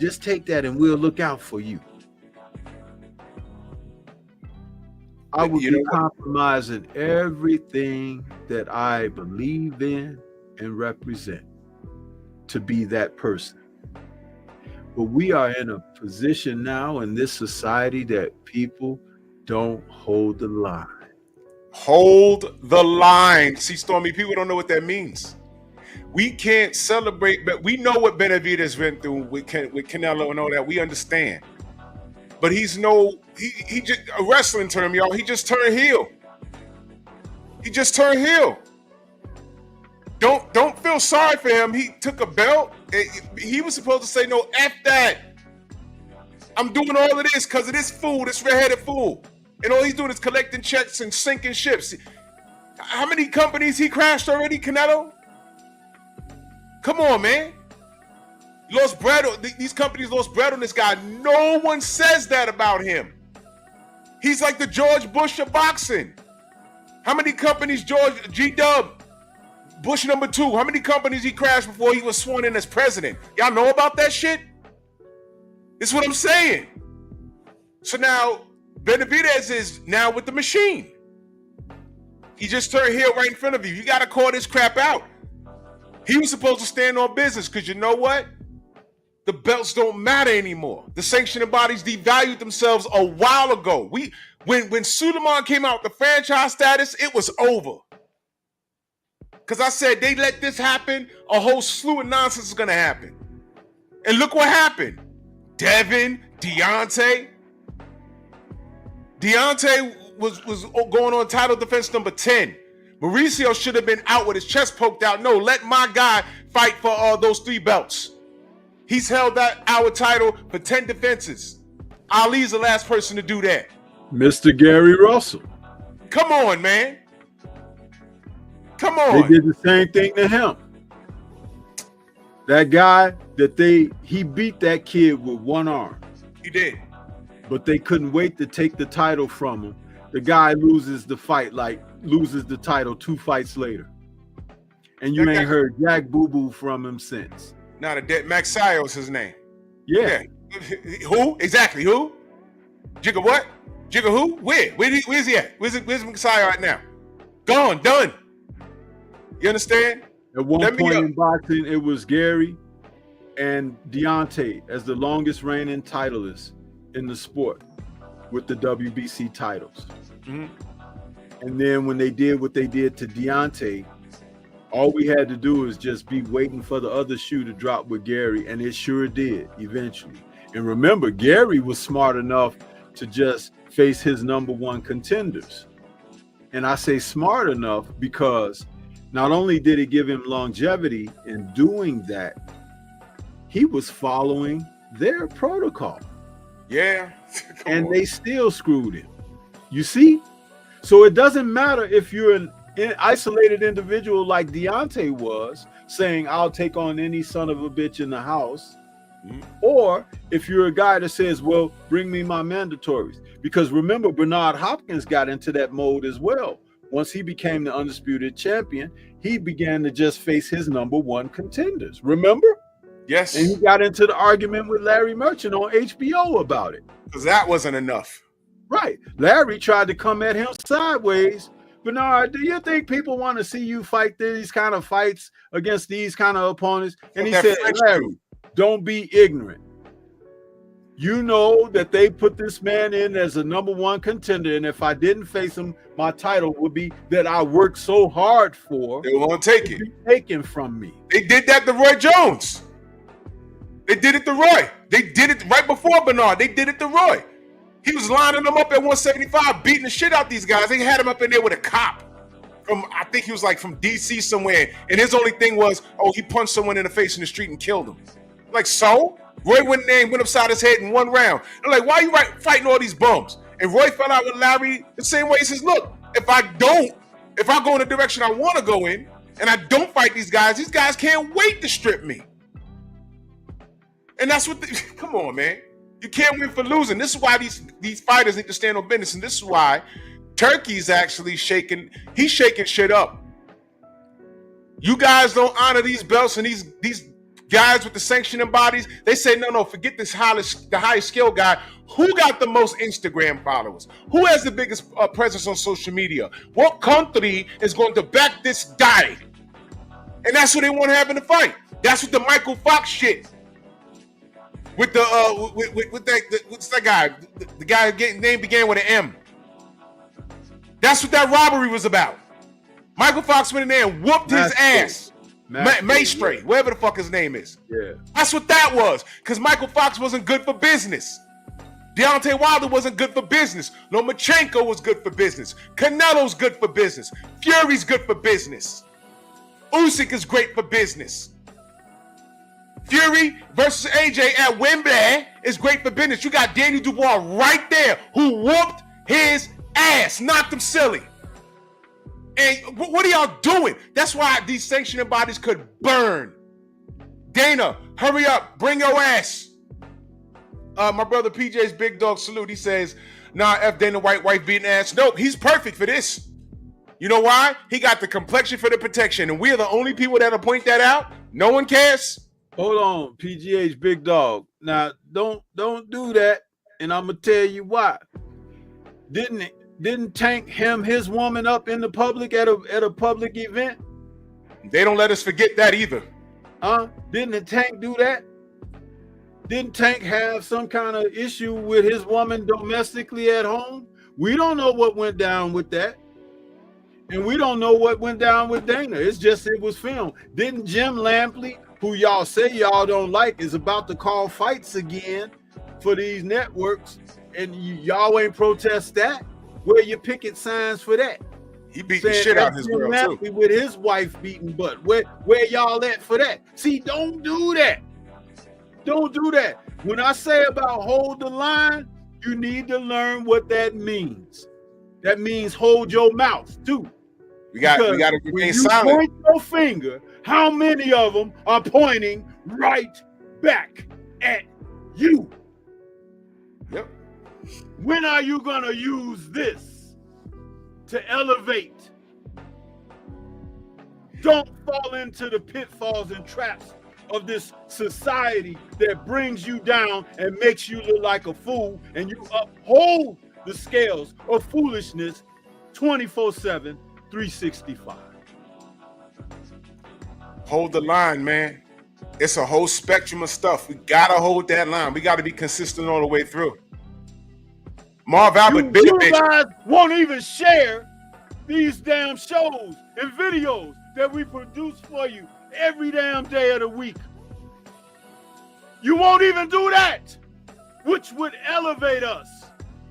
Just take that and we'll look out for you. I would be compromising everything that I believe in and represent to be that person. But we are in a position now in this society that people don't hold the line. Hold the line. See, Stormy, people don't know what that means. We can't celebrate, but we know what Benavidez went through with Canelo and all that. We understand. But he just a wrestling term, y'all. He just turned heel. He just turned heel. Don't feel sorry for him. He took a belt. He was supposed to say, no, F that. I'm doing all of this because of this fool, this red-headed fool. And all he's doing is collecting checks and sinking ships. How many companies he crashed already, Canelo? Come on, man. Lost bread. These companies lost bread on this guy. No one says that about him. He's like the George Bush of boxing. How many companies G-Dub, Bush number 2, how many companies he crashed before he was sworn in as president? Y'all know about that shit? It's what I'm saying. So now, Benavidez is now with the machine. He just turned heel right in front of you. You got to call this crap out. He was supposed to stand on business because you know what? The belts don't matter anymore. The sanctioning bodies devalued themselves a while ago. When Suleiman came out with the franchise status, it was over. Because I said they let this happen, a whole slew of nonsense is going to happen. And look what happened. Devin, Deontay was going on title defense number 10. Mauricio should have been out with his chest poked out. No, let my guy fight for those 3 belts. He's held that our title for 10 defenses. Ali's the last person to do that. Mr. Gary Russell. Come on, man. Come on. They did the same thing to him. That guy he beat that kid with one arm. He did. But they couldn't wait to take the title from him. The guy loses the fight like loses the title 2 fights later. And you ain't heard Jack Boo Boo from him since. Now the dead Max Sios his name. Yeah. Who? Exactly, who? Jigga what? Jigga who? Where's he at? Where's Messiah at now? Gone, done. You understand? At one point in boxing, it was Gary and Deontay as the longest reigning titleists in the sport with the WBC titles. Mm-hmm. And then when they did what they did to Deontay, all we had to do is just be waiting for the other shoe to drop with Gary, and it sure did eventually. And remember, Gary was smart enough to just face his number one contenders. And I say smart enough because not only did it give him longevity in doing that, he was following their protocol. Yeah. And they still screwed him. You see? So it doesn't matter if you're an isolated individual like Deontay was, saying, I'll take on any son of a bitch in the house. Mm-hmm. Or if you're a guy that says, well, bring me my mandatories. Because remember, Bernard Hopkins got into that mode as well. Once he became the undisputed champion, he began to just face his number one contenders. Remember? Yes. And he got into the argument with Larry Merchant on HBO about it. Because that wasn't enough. Right. Larry tried to come at him sideways. Bernard, do you think people want to see you fight these kind of fights against these kind of opponents? And he said, Larry, don't be ignorant. You know that they put this man in as a number one contender, and if I didn't face him, my title would be that I worked so hard for. They won't take it. Be taken from me. They did that to Roy Jones. They did it to Roy. They did it right before Bernard. They did it to Roy. He was lining them up at 175, beating the shit out these guys. They had him up in there with a cop from, I think he was like from DC somewhere. And his only thing was, oh, he punched someone in the face in the street and killed him. Like, so? Roy went in there and went upside his head in one round. They're like, why are you fighting all these bums? And Roy fell out with Larry the same way. He says, look, if I go in the direction I want to go in, and I don't fight these guys can't wait to strip me. And that's what, come on, man. You can't win for losing. This is why these fighters need to stand on business. And this is why Turkey's actually shaking. He's shaking shit up. You guys don't honor these belts and these guys with the sanctioning bodies. They say, no, forget this the highest skill guy. Who got the most Instagram followers? Who has the biggest presence on social media? What country is going to back this guy? And that's what they want to have in the fight. That's what the Michael Fox shit. With the what's that guy? The guy name began with an M. That's what that robbery was about. Michael Fox went in there and whooped his ass. Maestri, whatever the fuck his name is. Yeah. That's what that was. Because Michael Fox wasn't good for business. Deontay Wilder wasn't good for business. Lomachenko was good for business. Canelo's good for business. Fury's good for business. Usyk is great for business. Fury versus AJ at Wembley is great for business. You got Daniel Dubois right there who whooped his ass, knocked him silly. And what are y'all doing? That's why these sanctioning bodies could burn. Dana, hurry up, bring your ass. My brother PJ's Big Dog Salute, he says, nah, F Dana White, wife beating ass. Nope, he's perfect for this. You know why? He got the complexion for the protection, and we are the only people that'll point that out. No one cares. Hold on, PGH Big Dog. Now, don't do that, and I'm gonna tell you why. Didn't Tank hem his woman up in the public at a public event? They don't let us forget that either. Didn't Tank do that? Didn't Tank have some kind of issue with his woman domestically at home? We don't know what went down with that. And we don't know what went down with Dana. It's just it was filmed. Didn't Jim Lampley, who y'all say y'all don't like, is about to call fights again for these networks, and y'all ain't protest that? Where your picket signs for that? He beat the shit out of his girl too. With his wife beating butt. Where y'all at for that? See, don't do that. Don't do that. When I say about hold the line, you need to learn what that means. That means hold your mouth too. We got to remain silent. Point your finger. How many of them are pointing right back at you? Yep. When are you gonna use this to elevate Don't fall into the pitfalls and traps of this society that brings you down and makes you look like a fool, and you uphold the scales of foolishness 24/7, 365. Hold the line, man. It's a whole spectrum of stuff. We gotta hold that line. We gotta be consistent all the way through. Marv Albert, You guys won't even share these damn shows and videos that we produce for you every damn day of the week. You won't even do that, which would elevate us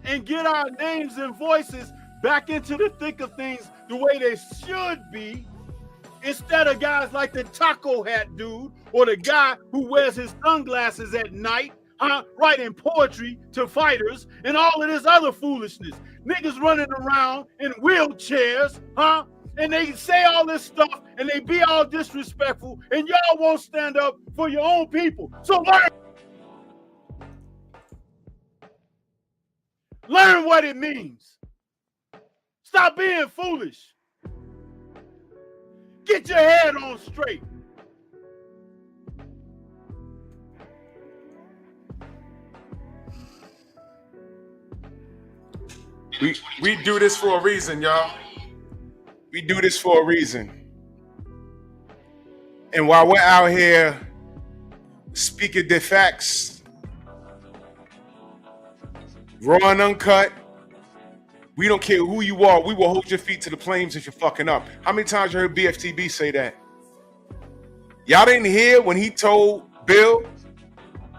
and get our names and voices back into the thick of things the way they should be, instead of guys like the taco hat dude or the guy who wears his sunglasses at night, writing poetry to fighters and all of this other foolishness. Niggas running around in wheelchairs, and they say all this stuff and they be all disrespectful, and y'all won't stand up for your own people. So learn what it means. Stop being foolish. Get your head on straight. We do this for a reason, y'all. We do this for a reason. And while we're out here speaking the facts, raw and uncut, we don't care who you are. We will hold your feet to the flames if you're fucking up. How many times you heard BFTB say that? Y'all didn't hear when he told Bill,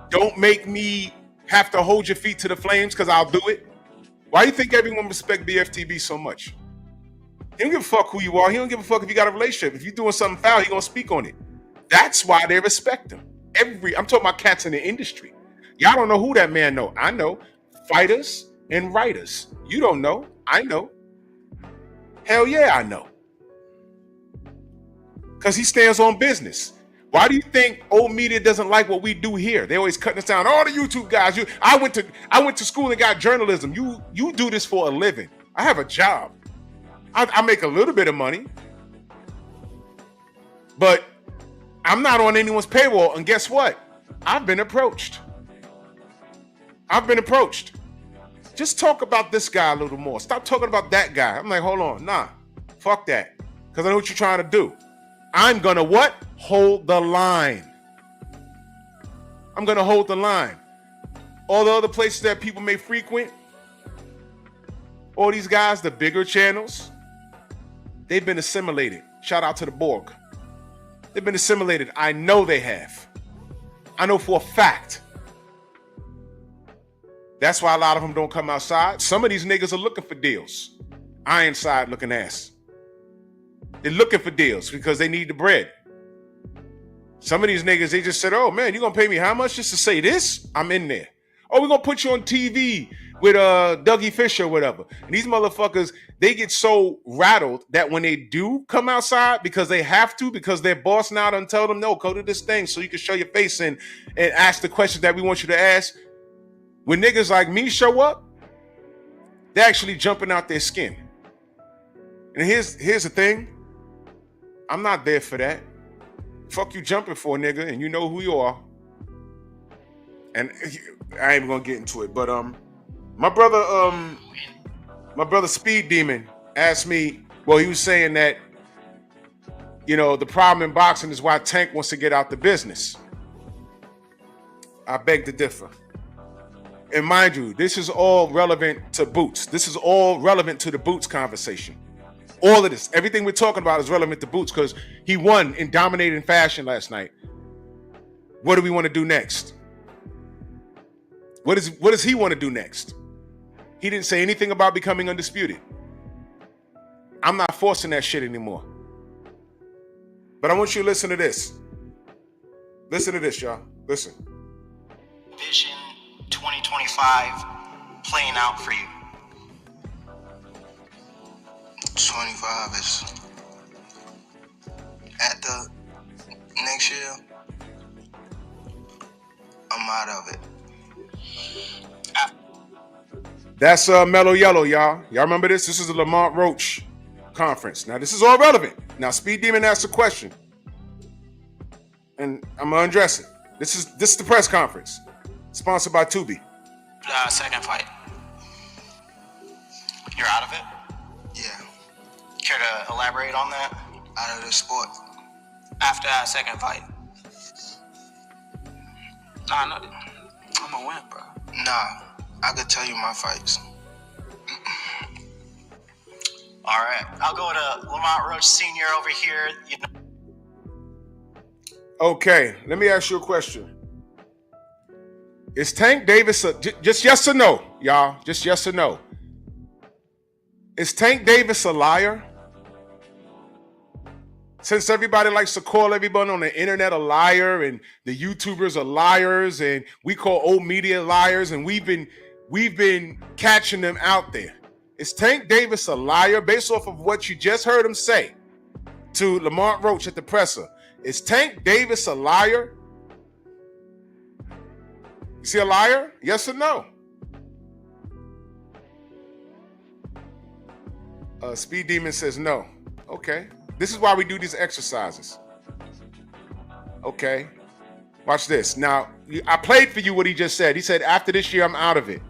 don't make me have to hold your feet to the flames because I'll do it? Why do you think everyone respects BFTB so much? He don't give a fuck who you are. He don't give a fuck if you got a relationship. If you're doing something foul, he gonna speak on it. That's why they respect him. I'm talking about cats in the industry. Y'all don't know who that man know. I know. Fighters and writers. You don't know. I know. Hell yeah, I know. Because he stands on business. Why do you think old media doesn't like what we do here? They always cutting us down. All the YouTube guys. I went to school and got journalism. You do this for a living. I have a job. I make a little bit of money. But I'm not on anyone's payroll. And guess what? I've been approached. Just talk about this guy a little more. Stop talking about that guy. I'm like, hold on. Nah, fuck that. Because I know what you're trying to do. I'm going to what? Hold the line. I'm going to hold the line. All the other places that people may frequent, all these guys, the bigger channels, they've been assimilated. Shout out to the Borg. They've been assimilated. I know they have. I know for a fact. That's why a lot of them don't come outside. Some of these niggas are looking for deals. Ironside looking ass. They're looking for deals because they need the bread. Some of these niggas, they just said, oh man, you gonna pay me how much just to say this? I'm in there. Oh, we're gonna put you on TV with Dougie Fisher or whatever. And these motherfuckers, they get so rattled that when they do come outside because they have to, because their boss now done tell them, no, go to this thing so you can show your face and ask the questions that we want you to ask. When niggas like me show up, they're actually jumping out their skin. And here's the thing. I'm not there for that. Fuck you jumping for, nigga, and you know who you are. And I ain't even gonna get into it, but my brother Speed Demon asked me, well, he was saying that, you know, the problem in boxing is why Tank wants to get out the business. I beg to differ. And mind you, this is all relevant to Boots. This is all relevant to the Boots conversation. All of this, everything we're talking about is relevant to Boots because he won in dominating fashion last night. What do we want to do next? What does he want to do next? He didn't say anything about becoming undisputed. I'm not forcing that shit anymore. But I want you to listen to this. Listen to this, y'all. Listen. Vision 2025 playing out for you. 25 is at the next year. I'm out of it. That's Mellow Yellow, y'all. Y'all remember this? This is the Lamont Roach conference. Now, this is all relevant. Now, Speed Demon asked a question, and I'm gonna address it. This is the press conference, sponsored by Tubi. Second fight. You're out of it? Yeah. Care to elaborate on that? Out of the sport. After that second fight. Nah, no, I'm gonna win, bro. Nah, I could tell you my fights. All right, I'll go to Lamont Roach Sr. over here. You know. Okay, let me ask you a question. Is Tank Davis just yes or no, y'all? Just yes or no. Is Tank Davis a liar? Since everybody likes to call everyone on the internet a liar, and the YouTubers are liars, and we call old media liars, and we've been catching them out there. Is Tank Davis a liar based off of what you just heard him say to Lamont Roach at the presser? Is Tank Davis a liar? Is he a liar? Yes or no? Speed Demon says no. Okay. This is why we do these exercises. Okay. Watch this. Now, I played for you what he just said. He said, after this year, I'm out of it.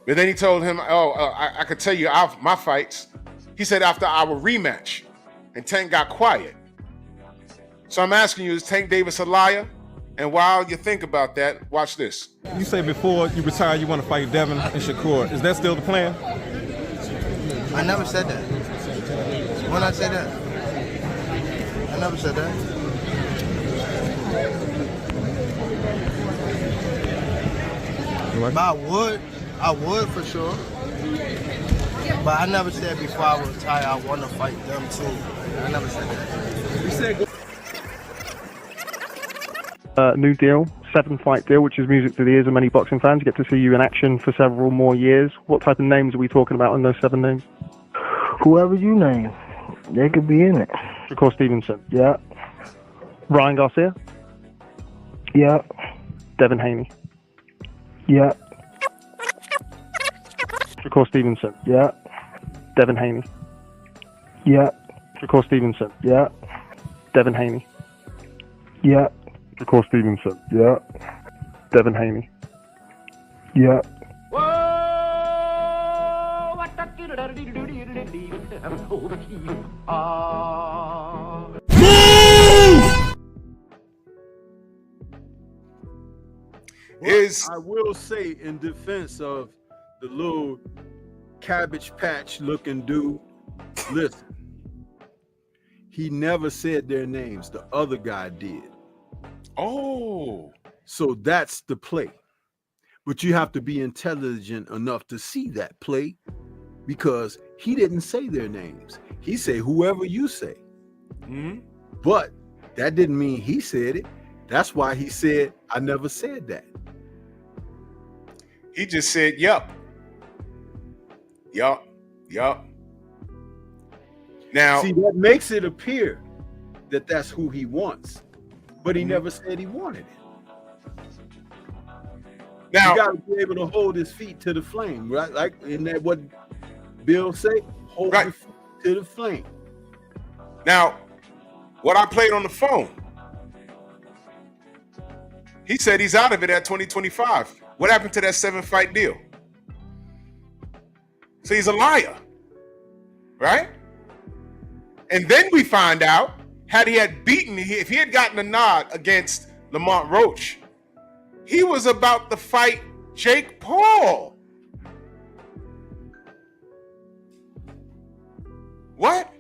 But then he told him, I could tell you my fights. He said, after our rematch. And Tank got quiet. So I'm asking you, is Tank Davis a liar? And while you think about that, watch this. You say before you retire, you want to fight Devin and Shakur. Is that still the plan? I never said that. When I said that? I never said that. But I would for sure. But I never said before I retire I want to fight them too. I never said that. You said new deal, 7-fight deal, which is music to the ears of many boxing fans. Get to see you in action for several more years. What type of names are we talking about in those 7 names? Whoever you name, they could be in it. Shakur Stevenson. Yeah. Ryan Garcia. Yeah. Devin Haney. Yeah. Shakur Stevenson. Yeah. Devin Haney. Yeah. Shakur Stevenson. Yeah. Devin Haney. Yeah. Shakur Stevenson. Yeah. Devin Haney. Yeah. I will say, in defense of the little Cabbage Patch looking dude, listen, he never said their names. The other guy did. Oh. So that's the play. But you have to be intelligent enough to see that play, because he didn't say their names. He said whoever you say. Mm-hmm. But that didn't mean he said it. That's why he said, I never said that. He just said, yup. Yup. Yup. Now, see, that makes it appear that that's who he wants. But he never said he wanted it. Now, you got to be able to hold his feet to the flame, right? Like, isn't that what Bill say? Hold your feet to the flame. Now, what I played on the phone, he said he's out of it at 2025. What happened to that 7-fight deal? So he's a liar, right? And then we find out, had he had beaten, if he had gotten a nod against Lamont Roach, he was about to fight Jake Paul. What?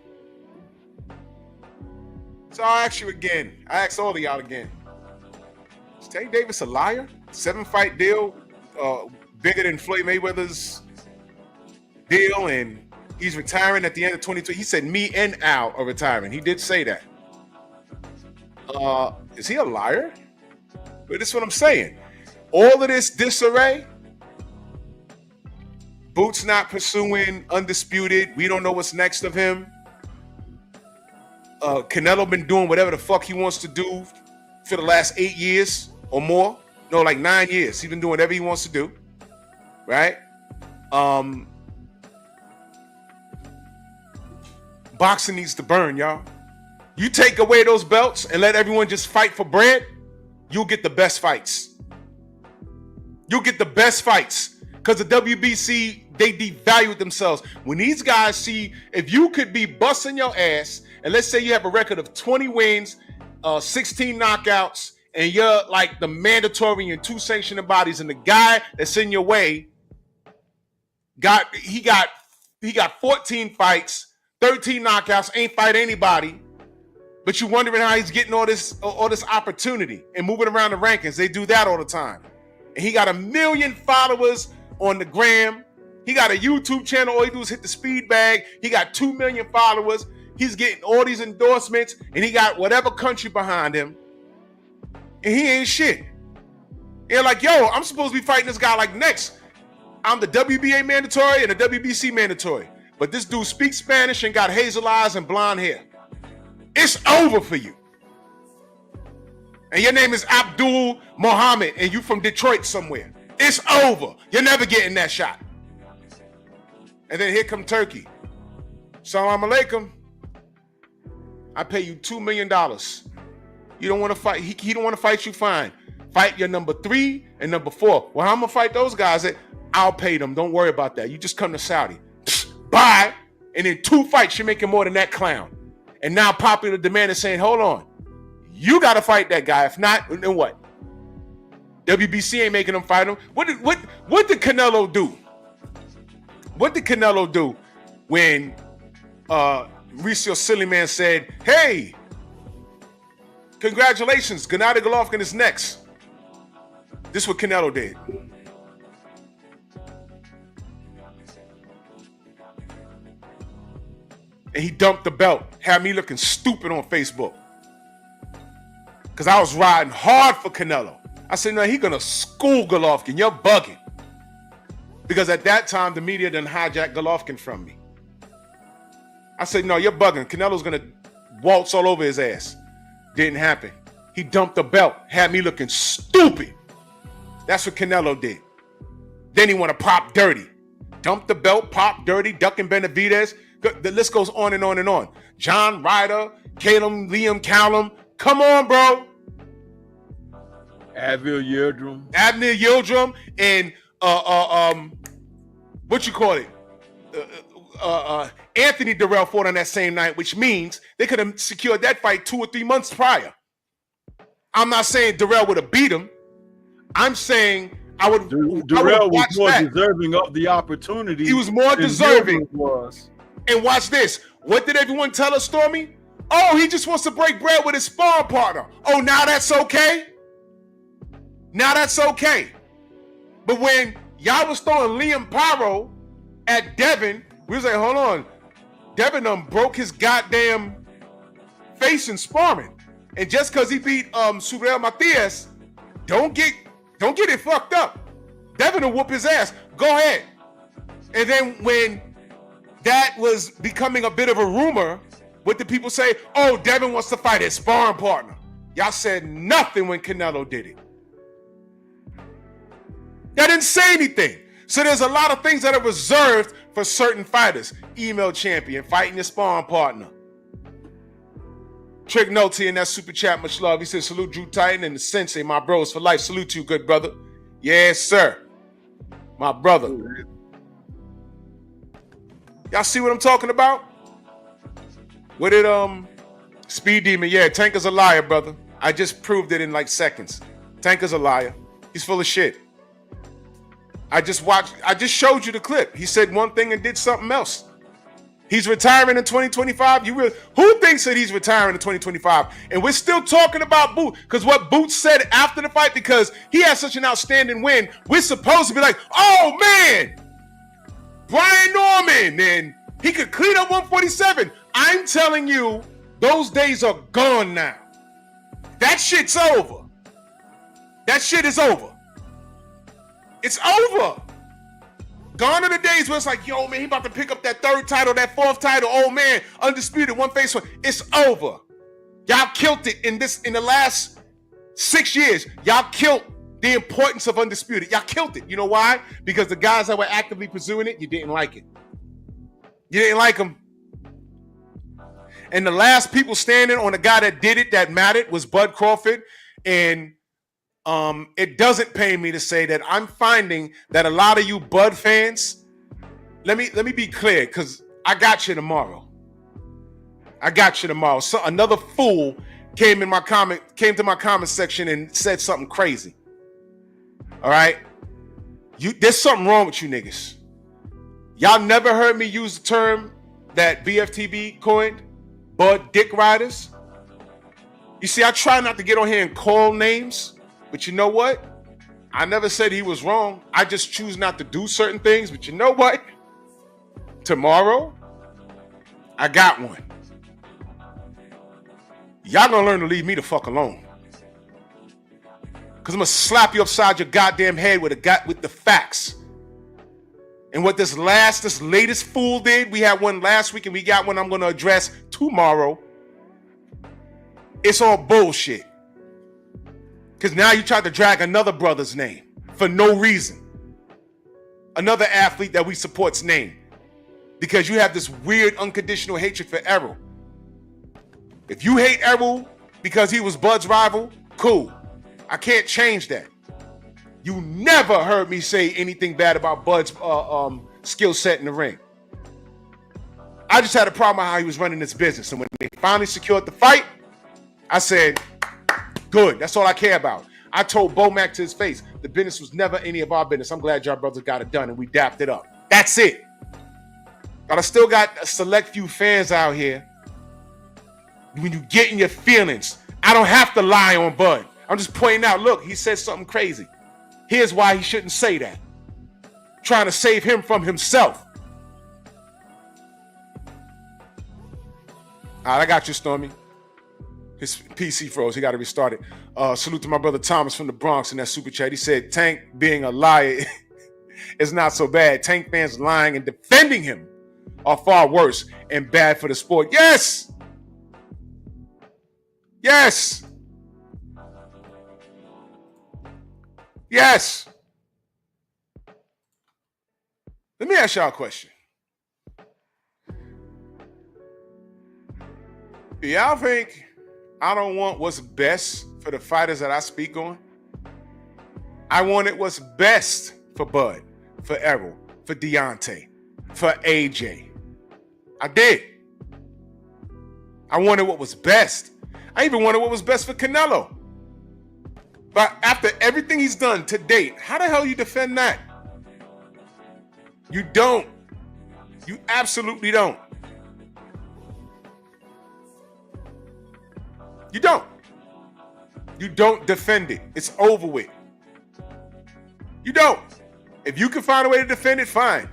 So I'll ask you again. I ask all of y'all again. Is Tank Davis a liar? 7-fight deal, bigger than Floyd Mayweather's deal, and he's retiring at the end of 2020. He said me and Al are retiring. He did say that. Is he a liar? But this is what I'm saying. All of this disarray, Boots not pursuing Undisputed. We don't know what's next of him. Canelo been doing whatever the fuck he wants to do for the last 8 years or more. No, like 9 years. He's been doing whatever he wants to do. Right? boxing needs to burn, y'all. You take away those belts and let everyone just fight for bread, you'll get the best fights. You'll get the best fights because the WBC, they devalued themselves. When these guys see, if you could be busting your ass, and let's say you have a record of 20 wins, 16 knockouts, and you're like the mandatory and 2 sanctioning bodies, and the guy that's in your way got 14 fights, 13 knockouts, ain't fight anybody. But you're wondering how he's getting all this opportunity and moving around the rankings. They do that all the time. And he got 1 million followers on the gram. He got a YouTube channel. All he do is hit the speed bag. He got 2 million followers. He's getting all these endorsements, and he got whatever country behind him. And he ain't shit. They're like, yo, I'm supposed to be fighting this guy like next. I'm the WBA mandatory and the WBC mandatory. But this dude speaks Spanish and got hazel eyes and blonde hair. It's over for you. And your name is Abdul Mohammed and you from Detroit somewhere. It's over. You're never getting that shot. And then here come Turkey. Salam alaikum. I pay you $2 million. You don't want to fight. He don't want to fight you, fine. Fight your number 3 and number 4. Well, I'm going to fight those guys. I'll pay them. Don't worry about that. You just come to Saudi. Bye. And in 2 fights, you're making more than that clown. And now popular demand is saying, hold on. You got to fight that guy. If not, then what? WBC ain't making them fight him. What did Canelo do? What did Canelo do when Mauricio Sillyman said, hey, congratulations, Gennady Golovkin is next. This is what Canelo did. And he dumped the belt. Had me looking stupid on Facebook. Because I was riding hard for Canelo. I said, no, he going to school Golovkin. You're bugging. Because at that time, the media done hijacked Golovkin from me. I said, no, you're bugging. Canelo's going to waltz all over his ass. Didn't happen. He dumped the belt. Had me looking stupid. That's what Canelo did. Then he want to pop dirty. Dump the belt, pop dirty, ducking Benavidez. The list goes on and on and on. John Ryder, Liam Callum. Come on, bro. Avil Yildirim. Abner Yildirim and what you call it? Anthony Durrell fought on that same night, which means they could have secured that fight 2 or 3 months prior. I'm not saying Durrell would have beat him. I'm saying Durrell was more deserving of the opportunity. He was more deserving. And watch this. What did everyone tell us, Stormy? Oh, he just wants to break bread with his sparring partner. Oh, now that's okay? Now that's okay. But when y'all was throwing Liam Pyro at Devin, we was like, hold on. Devin broke his goddamn face in sparring. And just because he beat Surel Matias, don't get it fucked up. Devin will whoop his ass. Go ahead. And then when that was becoming a bit of a rumor, what did people say? Oh, Devin wants to fight his sparring partner. Y'all said nothing when Canelo did it. Y'all didn't say anything. So there's a lot of things that are reserved for certain fighters. Email champion, fighting your sparring partner. Trick Note in that super chat, much love. He says, salute Drew Titan and the Sensei, my bros for life. Salute to you, good brother. Yes, sir. My brother. Y'all see what I'm talking about? What did Speed Demon? Yeah, Tank is a liar, brother. I just proved it in like seconds. Tank is a liar. He's full of shit. I just showed you the clip. He said one thing and did something else. He's retiring in 2025. Who thinks that he's retiring in 2025? And we're still talking about Boot, because what Boot said after the fight, because he had such an outstanding win, we're supposed to be like, oh man, Brian Norman, and he could clean up 147. I'm telling you, those days are gone now. That shit's over. That shit is over. It's over. Gone are the days where it's like, yo, man, he about to pick up that 3rd title, that 4th title. Oh, man, undisputed, one face. It's over. Y'all killed it in the last 6 years. Y'all killed the importance of undisputed. Y'all killed it. You know why? Because the guys that were actively pursuing it, you didn't like it. You didn't like them. And the last people standing on the guy that did it that mattered was Bud Crawford. And it doesn't pain me to say that I'm finding that a lot of you Bud fans, let me be clear, because I got you tomorrow. So another fool came to my comment section and said something crazy. All right? There's something wrong with you niggas. Y'all never heard me use the term that BFTB coined, Bud Dick Riders. You see, I try not to get on here and call names, but you know what? I never said he was wrong. I just choose not to do certain things, but you know what? Tomorrow, I got one. Y'all gonna learn to leave me the fuck alone. Because I'm gonna slap you upside your goddamn head with the facts. And what this latest fool did, we had one last week and we got one I'm gonna address tomorrow. It's all bullshit. Because now you tried to drag another brother's name for no reason. Another athlete that we support's name. Because you have this weird unconditional hatred for Errol. If you hate Errol because he was Bud's rival, cool. I can't change that. You never heard me say anything bad about Bud's skill set in the ring. I just had a problem with how he was running this business. And when they finally secured the fight, I said, good. That's all I care about. I told Bo Mac to his face, the business was never any of our business. I'm glad y'all brothers got it done and we dapped it up. That's it. But I still got a select few fans out here. When you get in your feelings, I don't have to lie on Bud. I'm just pointing out, look, he said something crazy. Here's why he shouldn't say that. Trying to save him from himself. All right, I got you, Stormy. His PC froze. He got to restart it. Salute to my brother Thomas from the Bronx in that super chat. He said, Tank being a liar is not so bad. Tank fans lying and defending him are far worse and bad for the sport. Yes! Yes! Yes! Let me ask y'all a question. Do y'all think I don't want what's best for the fighters that I speak on? I wanted what's best for Bud, for Errol, for Deontay, for AJ. I did. I wanted what was best. I even wanted what was best for Canelo. But after everything he's done to date, how the hell you defend that? You don't. You absolutely don't. You don't. You don't defend it. It's over with. You don't. If you can find a way to defend it, fine.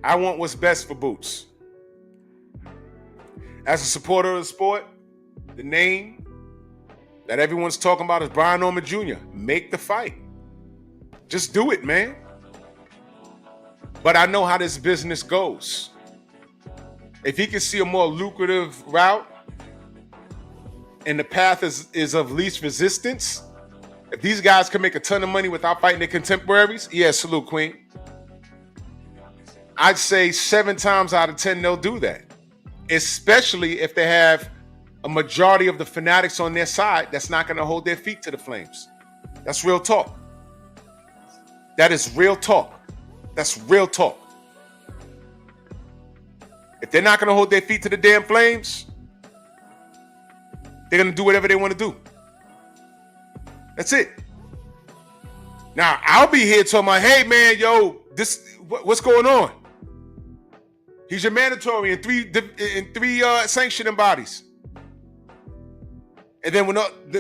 I want what's best for Boots. As a supporter of the sport, the name that everyone's talking about is Brian Norman Jr. Make the fight. Just do it, man. But I know how this business goes. If he can see a more lucrative route and the path is of least resistance, if these guys can make a ton of money without fighting their contemporaries, yeah, salute, Queen. I'd say 7 times out of 10 they'll do that, especially if they have a majority of the fanatics on their side that's not going to hold their feet to the flames. That's real talk. That is real talk. That's real talk. If they're not going to hold their feet to the damn flames, they're going to do whatever they want to do. That's it. Now, I'll be here talking about, hey, man, yo, what's going on? He's your mandatory in three sanctioning bodies. And then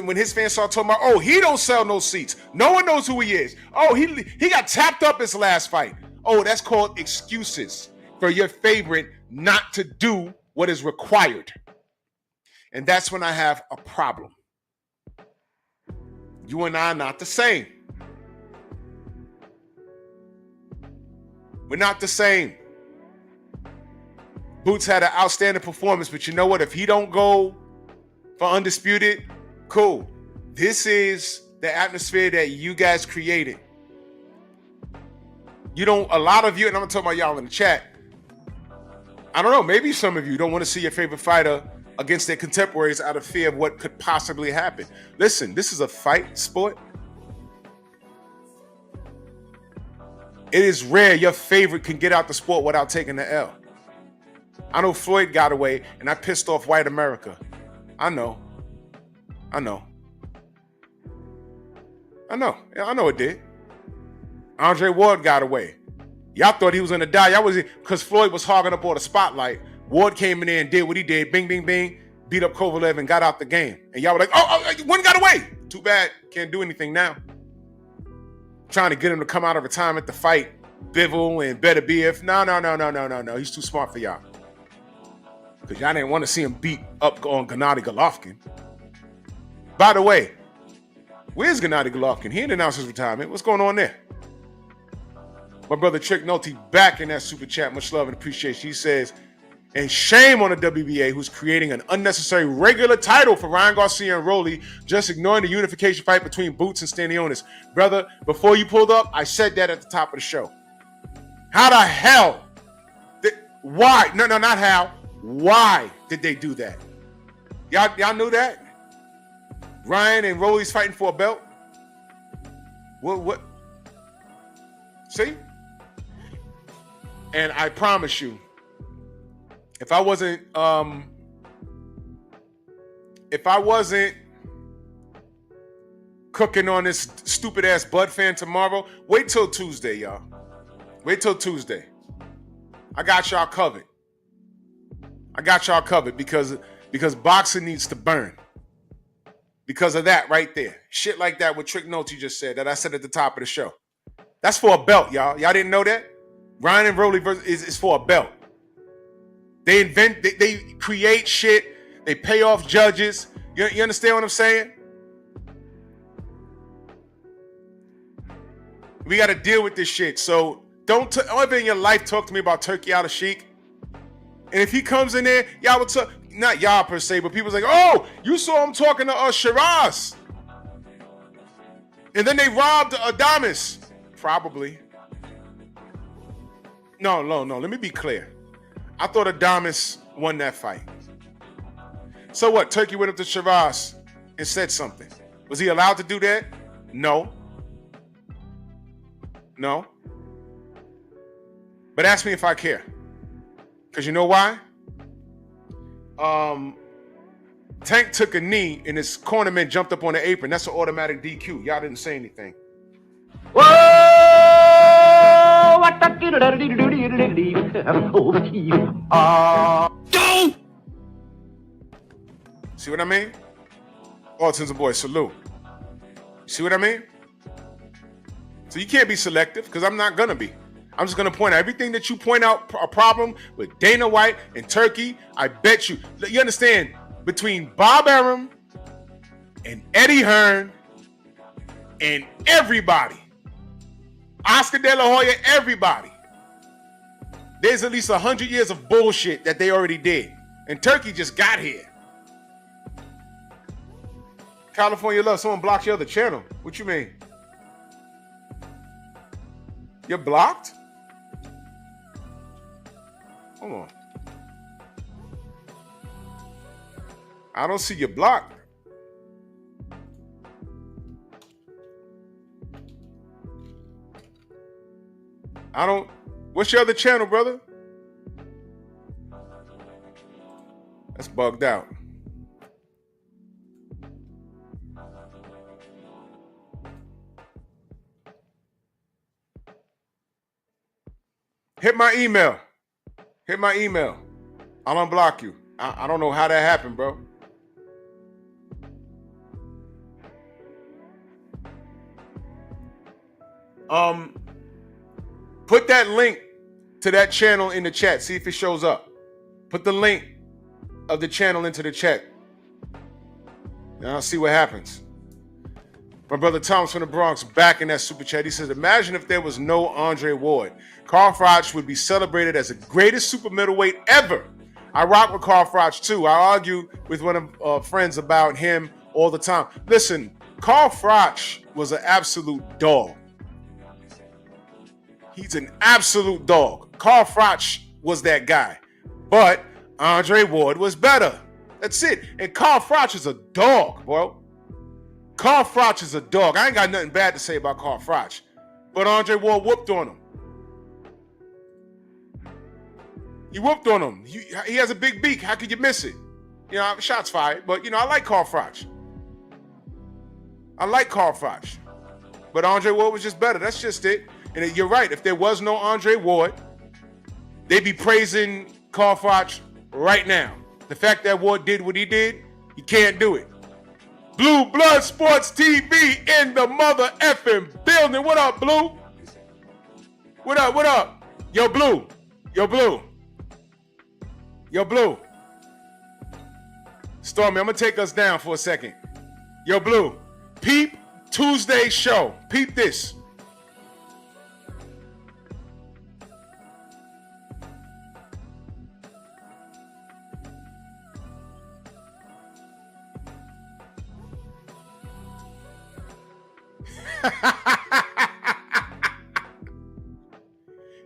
when his fans start talking about, oh, he don't sell no seats. No one knows who he is. Oh, he got tapped up his last fight. Oh, that's called excuses for your favorite not to do what is required. And that's when I have a problem. You and I are not the same. We're not the same. Boots had an outstanding performance, but you know what? If he don't go for Undisputed, cool. This is the atmosphere that you guys created. You don't, a lot of you, and I'm gonna talk about y'all in the chat, I don't know, maybe some of you don't want to see your favorite fighter against their contemporaries out of fear of what could possibly happen. Listen, this is a fight sport. It is rare your favorite can get out the sport without taking the L. I know Floyd got away, and I pissed off white America. I know it did. Andre Ward got away. Y'all thought he was gonna die. Y'all was, because Floyd was hogging up all the spotlight. Ward came in there and did what he did. Bing, bing, bing. Beat up Kovalev and got out the game. And y'all were like, one got away. Too bad. Can't do anything now. Trying to get him to come out of retirement to fight Bivol and Better BF. No. He's too smart for y'all. Because y'all didn't want to see him beat up on Gennady Golovkin. By the way, where's Gennady Golovkin? He didn't announce his retirement. What's going on there? My brother Trick Nolte back in that super chat. Much love and appreciation. He says, and shame on the WBA who's creating an unnecessary regular title for Ryan Garcia and Rolly, just ignoring the unification fight between Boots and Stanionis. Brother, before you pulled up, I said that at the top of the show. How the hell? Why? No, not how. Why did they do that? Y'all knew that? Ryan and Rolly's fighting for a belt? What? See? And I promise you, if I wasn't cooking on this stupid ass Bud fan tomorrow, wait till Tuesday, y'all. Wait till Tuesday. I got y'all covered. Because boxing needs to burn. Because of that right there. Shit like that what Trick Nolte just said that I said at the top of the show. That's for a belt, y'all. Y'all didn't know that? Ryan and Rolly is for a belt. They create shit. They pay off judges. You understand what I'm saying? We got to deal with this shit. So don't ever in your life talk to me about Turkey Al Sheik. And if he comes in there, y'all will talk. Not y'all per se, but people's like, oh, you saw him talking to Shiraz. And then they robbed Adames. Probably. No. Let me be clear. I thought Adames won that fight. So what? Turkey went up to Shiraz and said something. Was he allowed to do that? No. But ask me if I care. Because you know why? Tank took a knee and his cornerman jumped up on the apron. That's an automatic DQ. Y'all didn't say anything. See what I mean? All tons of boys, salute. See what I mean? So you can't be selective because I'm not gonna be. I'm just gonna point out everything that you point out a problem with Dana White and Turkey. I bet you understand, between Bob Arum and Eddie Hearn and everybody, Oscar De La Hoya, everybody, there's at least 100 years of bullshit that they already did, and Turkey just got here. California Love, someone blocked your other channel. What you mean? You're blocked? Hold on. I don't see you blocked. What's your other channel, brother? That's bugged out. Hit my email. I'll unblock you. I don't know how that happened, bro. Put that link to that channel in the chat. See if it shows up. Put the link of the channel into the chat. And I'll see what happens. My brother Thomas from the Bronx back in that super chat. He says, imagine if there was no Andre Ward. Carl Froch would be celebrated as the greatest super middleweight ever. I rock with Carl Froch too. I argue with one of friends about him all the time. Listen, Carl Froch was an absolute dog. He's an absolute dog. Carl Froch was that guy. But Andre Ward was better. That's it. And Carl Froch is a dog, bro. Carl Froch is a dog. I ain't got nothing bad to say about Carl Froch. But Andre Ward whooped on him. He whooped on him. He has a big beak. How could you miss it? You know, shots fired. But, you know, I like Carl Froch. I like Carl Froch. But Andre Ward was just better. That's just it. And you're right. If there was no Andre Ward, they'd be praising Carl Froch right now. The fact that Ward did what he did, he can't do it. Blue Blood Sports TV in the mother effing building. What up, Blue? What up? What up? Yo, Blue. Yo, Blue. Yo, Blue. Stormy, I'm going to take us down for a second. Yo, Blue. Peep Tuesday's show. Peep this.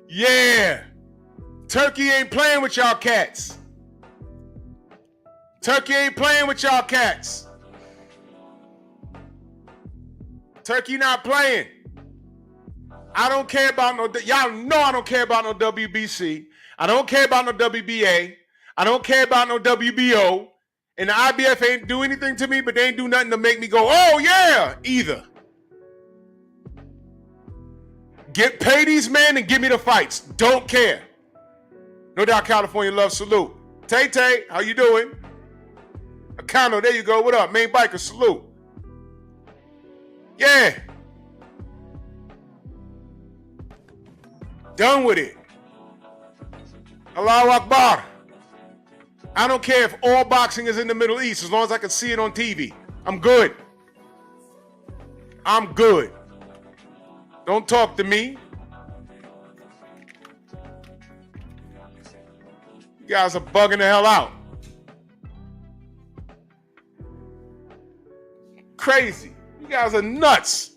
Yeah. Turkey ain't playing with y'all cats. Turkey ain't playing with y'all cats. Turkey not playing. I don't care about no, y'all know I don't care about no WBC. I don't care about no WBA. I don't care about no WBO. And the IBF ain't do anything to me, but they ain't do nothing to make me go, oh yeah, either. Pay these men and give me the fights. Don't care. No doubt California love, salute. Tay, how you doing? Akano, there you go. What up? Main biker, salute. Yeah. Done with it. Allahu Akbar. I don't care if all boxing is in the Middle East as long as I can see it on TV. I'm good. I'm good. Don't talk to me. You guys are bugging the hell out. Crazy. You guys are nuts.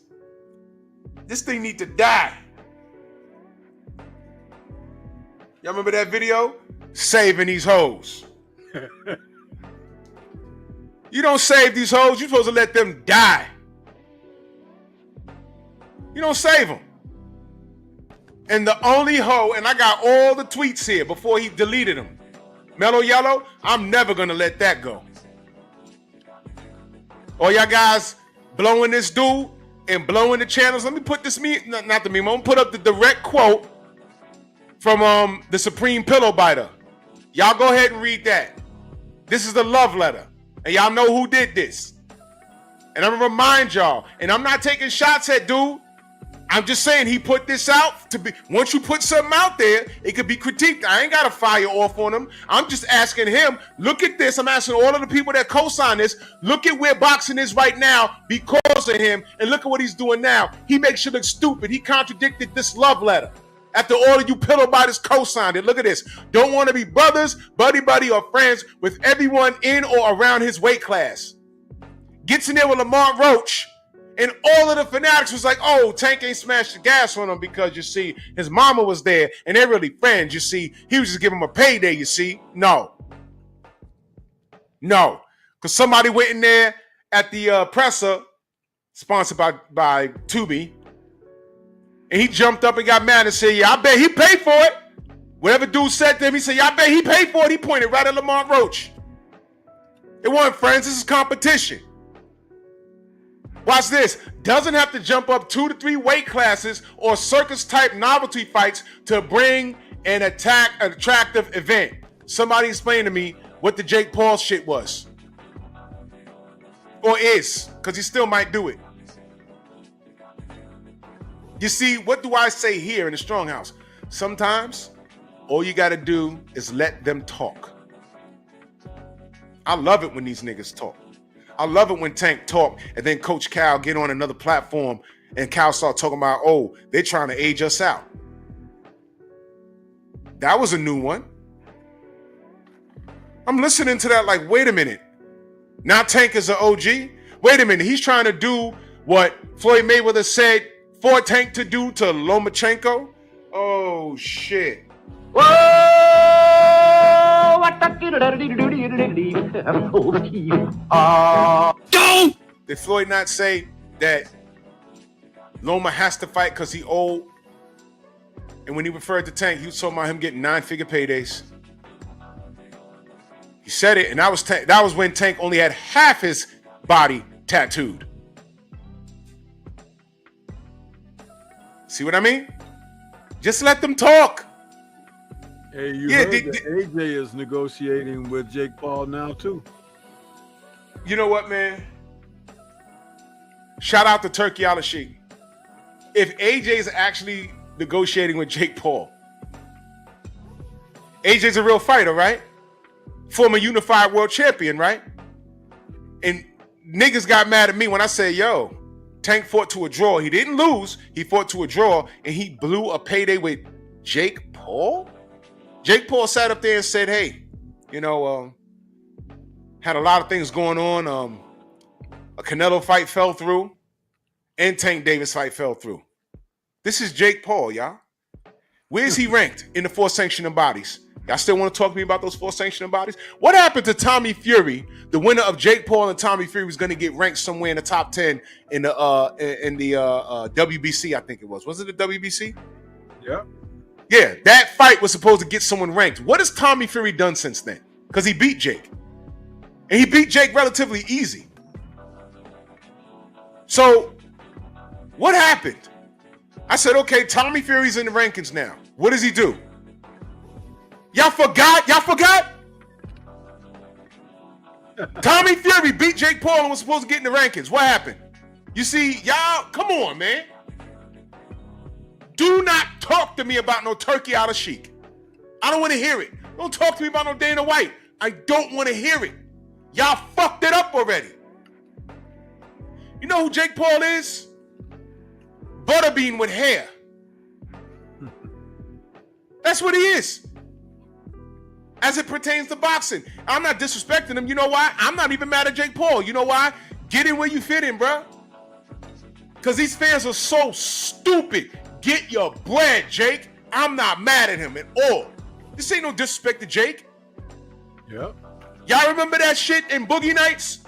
This thing need to die. Y'all remember that video? Saving these hoes. You don't save these hoes. You're supposed to let them die. You don't save them. And the only hoe, and I got all the tweets here before he deleted them. Mellow Yellow, I'm never going to let that go. All y'all guys blowing this dude and blowing the channels. Let me put this meme, not the meme, I'm going to put up the direct quote from the Supreme Pillow Biter. Y'all go ahead and read that. This is the love letter. And y'all know who did this. And I'm going to remind y'all, and I'm not taking shots at dude. I'm just saying he put this out to be, once you put something out there, it could be critiqued. I ain't got to fire off on him. I'm just asking him, look at this. I'm asking all of the people that co-sign this, look at where boxing is right now because of him, and look at what he's doing now. He makes you look stupid. He contradicted this love letter. After all of you pillow biters co-signed it. Look at this. Don't want to be brothers, buddy, or friends with everyone in or around his weight class. Gets in there with Lamont Roach. And all of the fanatics was like, oh, Tank ain't smashed the gas on him because, you see, his mama was there and they're really friends, you see. He was just giving him a payday, you see. No. Because somebody went in there at the presser, sponsored by Tubi, and he jumped up and got mad and said, yeah, I bet he paid for it. Whatever dude said to him, he said, yeah, I bet he paid for it. He pointed right at Lamont Roach. It wasn't friends. This is competition. Watch this. Doesn't have to jump up 2 to 3 weight classes or circus-type novelty fights to bring an attractive event. Somebody explain to me what the Jake Paul shit was. Or is, because he still might do it. You see, what do I say here in the Strong House? Sometimes, all you got to do is let them talk. I love it when these niggas talk. I love it when Tank talk and then Coach Cal get on another platform and Cal start talking about, oh, they're trying to age us out. That was a new one. I'm listening to that like, wait a minute. Now Tank is an OG? Wait a minute. He's trying to do what Floyd Mayweather said for Tank to do to Lomachenko? Oh, shit. Did Floyd not say that Loma has to fight because he old? And when he referred to Tank, he was talking about him getting 9-figure paydays. He said it, and that was when Tank only had half his body tattooed. See what I mean? Just let them talk. Hey, you heard that AJ is negotiating with Jake Paul now too. You know what, man? Shout out to Turkey Al-Sheikh. If AJ is actually negotiating with Jake Paul, AJ's a real fighter, right? Former unified world champion, right? And niggas got mad at me when I said, yo, Tank fought to a draw. He didn't lose. He fought to a draw, and he blew a payday with Jake Paul? Jake Paul sat up there and said, hey, you know, had a lot of things going on. A Canelo fight fell through, and Tank Davis fight fell through. This is Jake Paul, y'all. Where's he ranked in the 4 sanctioning bodies? Y'all still want to talk to me about those 4 sanctioning bodies? What happened to Tommy Fury? The winner of Jake Paul and Tommy Fury was going to get ranked somewhere in the top 10 in the WBC, I think it was. Was it the WBC? Yeah. Yeah, that fight was supposed to get someone ranked. What has Tommy Fury done since then? Because he beat Jake. And he beat Jake relatively easy. So, what happened? I said, okay, Tommy Fury's in the rankings now. What does he do? Y'all forgot? Tommy Fury beat Jake Paul and was supposed to get in the rankings. What happened? You see, y'all, come on, man. Do not talk to me about no Turkey Al-Sheikh. I don't want to hear it. Don't talk to me about no Dana White. I don't want to hear it. Y'all fucked it up already. You know who Jake Paul is? Butterbean with hair. That's what he is. As it pertains to boxing. I'm not disrespecting him. You know why? I'm not even mad at Jake Paul. You know why? Get in where you fit in, bro. Because these fans are so stupid. Get your bread, Jake. I'm not mad at him at all. This ain't no disrespect to Jake. Yeah. Y'all remember that shit in Boogie Nights?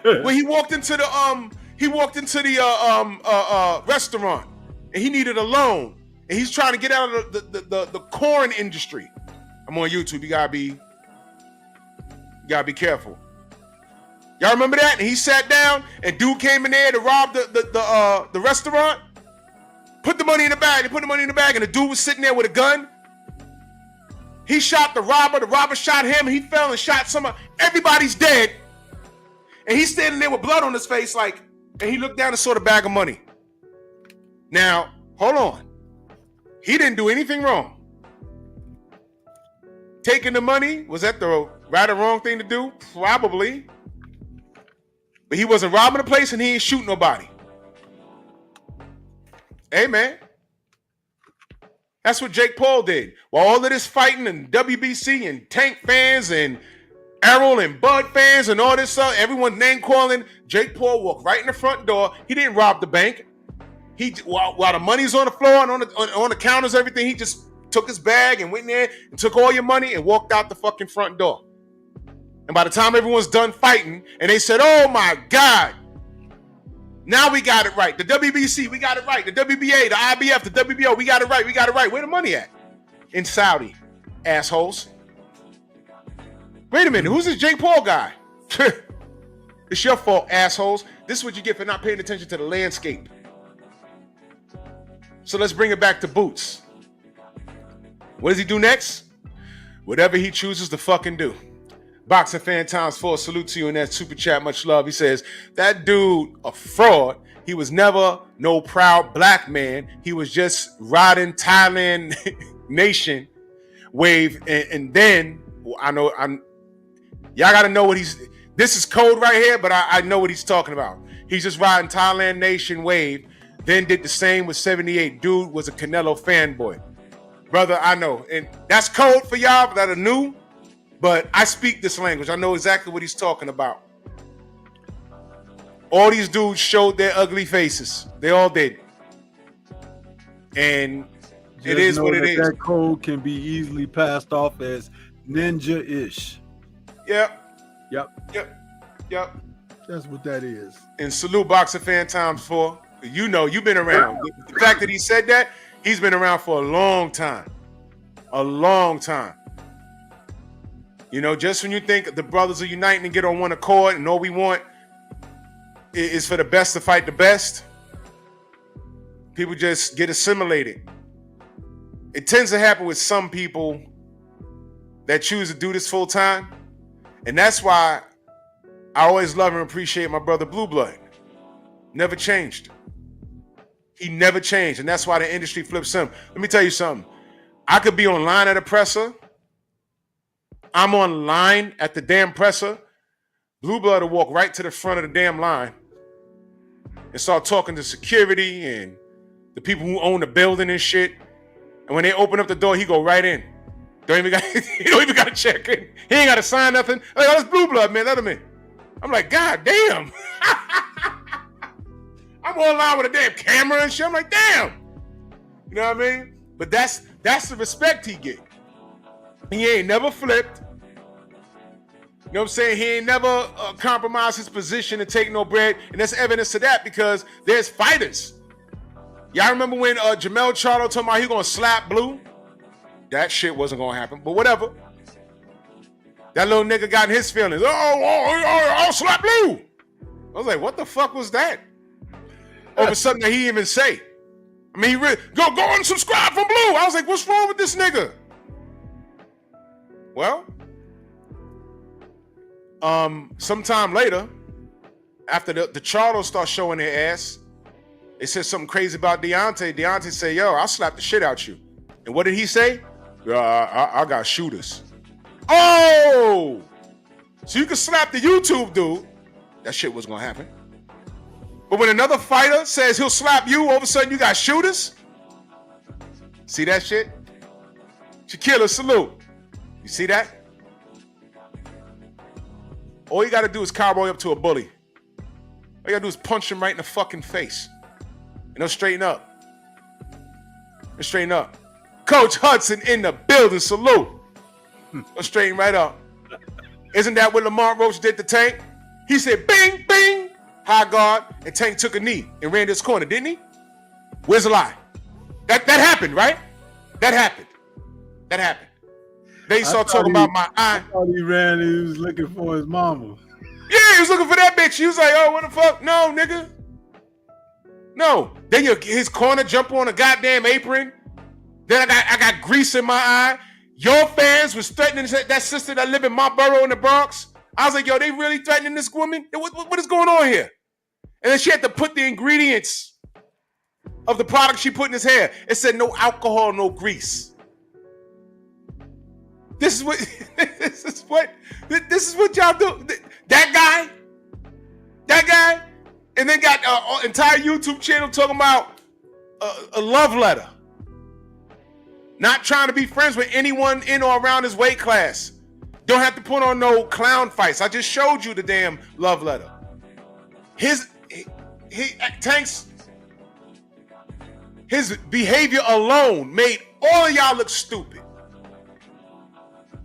Where he walked into the restaurant and he needed a loan and he's trying to get out of the corn industry. I'm on YouTube. You gotta be careful. Y'all remember that? And he sat down and dude came in there to rob the restaurant. Put the money in the bag. They put the money in the bag and the dude was sitting there with a gun. He shot the robber. The robber shot him. He fell and shot everybody's dead. And he's standing there with blood on his face and he looked down and saw the bag of money. Now, hold on. He didn't do anything wrong. Taking the money, was that the right or wrong thing to do? Probably. But he wasn't robbing the place and he ain't shooting nobody. Hey, man. That's what Jake Paul did. While all of this fighting and WBC and Tank fans and Errol and Bud fans and all this stuff, everyone name calling, Jake Paul walked right in the front door. He didn't rob the bank. While the money's on the floor and on the counters, everything, he just took his bag and went in there and took all your money and walked out the fucking front door. And by the time everyone's done fighting and they said, oh my God, now we got it right. The WBC, we got it right. The WBA, the IBF, the WBO, we got it right. Where the money at? In Saudi, assholes. Wait a minute, who's this Jake Paul guy? It's your fault, assholes. This is what you get for not paying attention to the landscape. So let's bring it back to Boots. What does he do next? Whatever he chooses to fucking do. Boxing Fan Times 4, salute to you in that super chat, much love. He says, that dude, a fraud. He was never no proud black man. He was just riding Thailand nation wave. And then, y'all got to know what this is code right here, but I know what he's talking about. He's just riding Thailand nation wave, then did the same with 78. Dude was a Canelo fanboy. Brother, I know. And that's code for y'all that are new. But I speak this language. I know exactly what he's talking about. All these dudes showed their ugly faces. They all did. And Just it is what it is. That code can be easily passed off as ninja-ish. Yep. That's what that is. And salute Boxer Fan Times 4. You know, you've been around. The fact that he said that, he's been around for a long time. A long time. You know, just when you think the brothers are uniting and get on one accord and all we want is for the best to fight the best, people just get assimilated. It tends to happen with some people that choose to do this full time. And that's why I always love and appreciate my brother Blue Blood. Never changed. He never changed. And that's why the industry flips him. Let me tell you something. I could be online at a presser. I'm online at the damn presser. Blue Blood will walk right to the front of the damn line and start talking to security and the people who own the building and shit. And when they open up the door, he go right in. He don't even got to check in. He ain't got to sign nothing. Like, oh, that's Blue Blood, man. Let him in. I'm like, God damn. I'm online with a damn camera and shit. I'm like, damn. You know what I mean? But that's the respect he get. He ain't never flipped. You know what I'm saying? He ain't never compromised his position to take no bread. And that's evidence of that because there's fighters. Y'all remember when Jamel Charlo told me he gonna slap Blue? That shit wasn't gonna happen, but whatever. That little nigga got in his feelings. I'll slap Blue. I was like, what the fuck was that? Over something that he didn't even say. I mean, he really, go unsubscribe from Blue. I was like, what's wrong with this nigga? Well, sometime later, after the Charlos start showing their ass, they said something crazy about Deontay. Deontay said, yo, I'll slap the shit out you. And what did he say? I got shooters. Oh! So you can slap the YouTube dude. That shit was gonna happen. But when another fighter says he'll slap you, all of a sudden you got shooters? See that shit? Shaquille, salute. You see that? All you gotta do is cowboy up to a bully. All you gotta do is punch him right in the fucking face. And they'll straighten up. They'll straighten up. Coach Hudson in the building, salute. They'll straighten right up. Isn't that what Lamar Roach did to Tank? He said, bing, bing, high guard, and Tank took a knee and ran to his corner, didn't he? Where's the lie? That happened, right? That happened. They start talking about my eye. I thought he ran, he was looking for his mama. Yeah, he was looking for that bitch. He was like, oh, what the fuck? No, nigga. No. Then his corner jump on a goddamn apron. Then I got grease in my eye. Your fans was threatening that sister that live in my borough in the Bronx. I was like, yo, they really threatening this woman? What is going on here? And then she had to put the ingredients of the product she put in his hair. It said no alcohol, no grease. This is what y'all do. That guy, and then got an entire YouTube channel talking about a love letter. Not trying to be friends with anyone in or around his weight class. Don't have to put on no clown fights. I just showed you the damn love letter. Tank's behavior alone made all of y'all look stupid.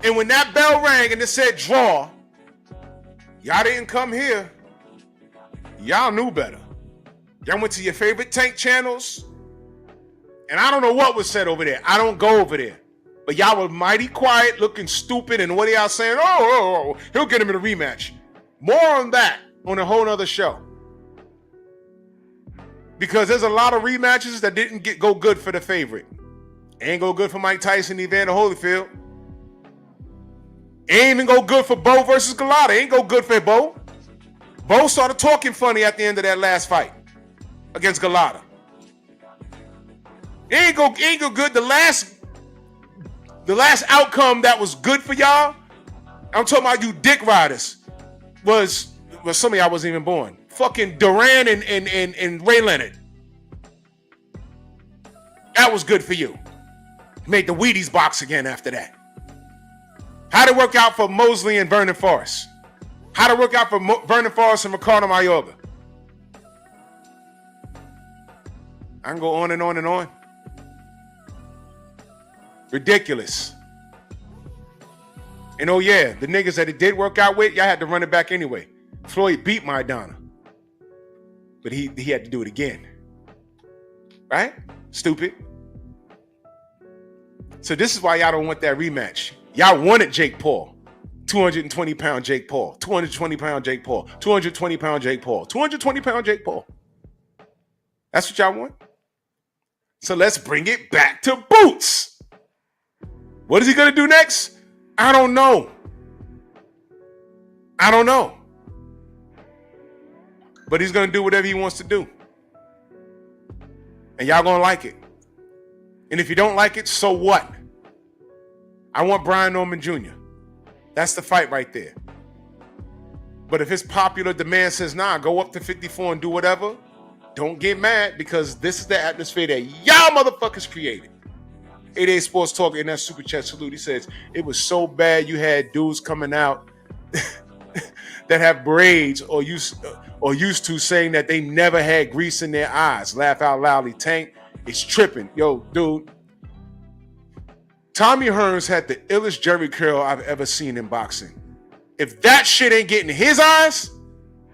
And when that bell rang and it said draw, y'all didn't come here. Y'all knew better. Y'all went to your favorite Tank channels. And I don't know what was said over there. I don't go over there. But y'all were mighty quiet, looking stupid, and what are y'all saying? Oh, he'll get him in a rematch. More on that on a whole nother show. Because there's a lot of rematches that didn't go good for the favorite. Ain't go good for Mike Tyson, Evander Holyfield. Ain't even go good for Bo versus Galata. Ain't go good for Bo. Bo started talking funny at the end of that last fight against Galata. Ain't go good. The last outcome that was good for y'all, I'm talking about you dick riders, was some of y'all wasn't even born. Fucking Duran and Ray Leonard. That was good for you. Made the Wheaties box again after that. How How'd it work out for Mosley and Vernon Forrest? How'd it work out for Vernon Forrest and Ricardo Mayorga? I can go on and on and on. Ridiculous. And oh yeah, the niggas that it did work out with, y'all had to run it back anyway. Floyd beat Maidana. But he had to do it again. Right? Stupid. So this is why y'all don't want that rematch. Y'all wanted Jake Paul. 220-pound Jake Paul. 220-pound Jake Paul. 220-pound Jake Paul. 220-pound Jake Paul. That's what y'all want? So let's bring it back to Boots. What is he going to do next? I don't know. I don't know. But he's going to do whatever he wants to do. And y'all going to like it. And if you don't like it, so what? I want Brian Norman Jr. That's the fight right there. But if his popular demand says, nah, go up to 54 and do whatever, don't get mad, because this is the atmosphere that y'all motherfuckers created. 88 Sports Talk in that super chat salute. He says, it was so bad you had dudes coming out that have braids or used to saying that they never had grease in their eyes. Laugh out loudly. Tank, it's tripping. Yo, dude. Tommy Hearns had the illest Jerry curl I've ever seen in boxing. If that shit ain't getting his eyes,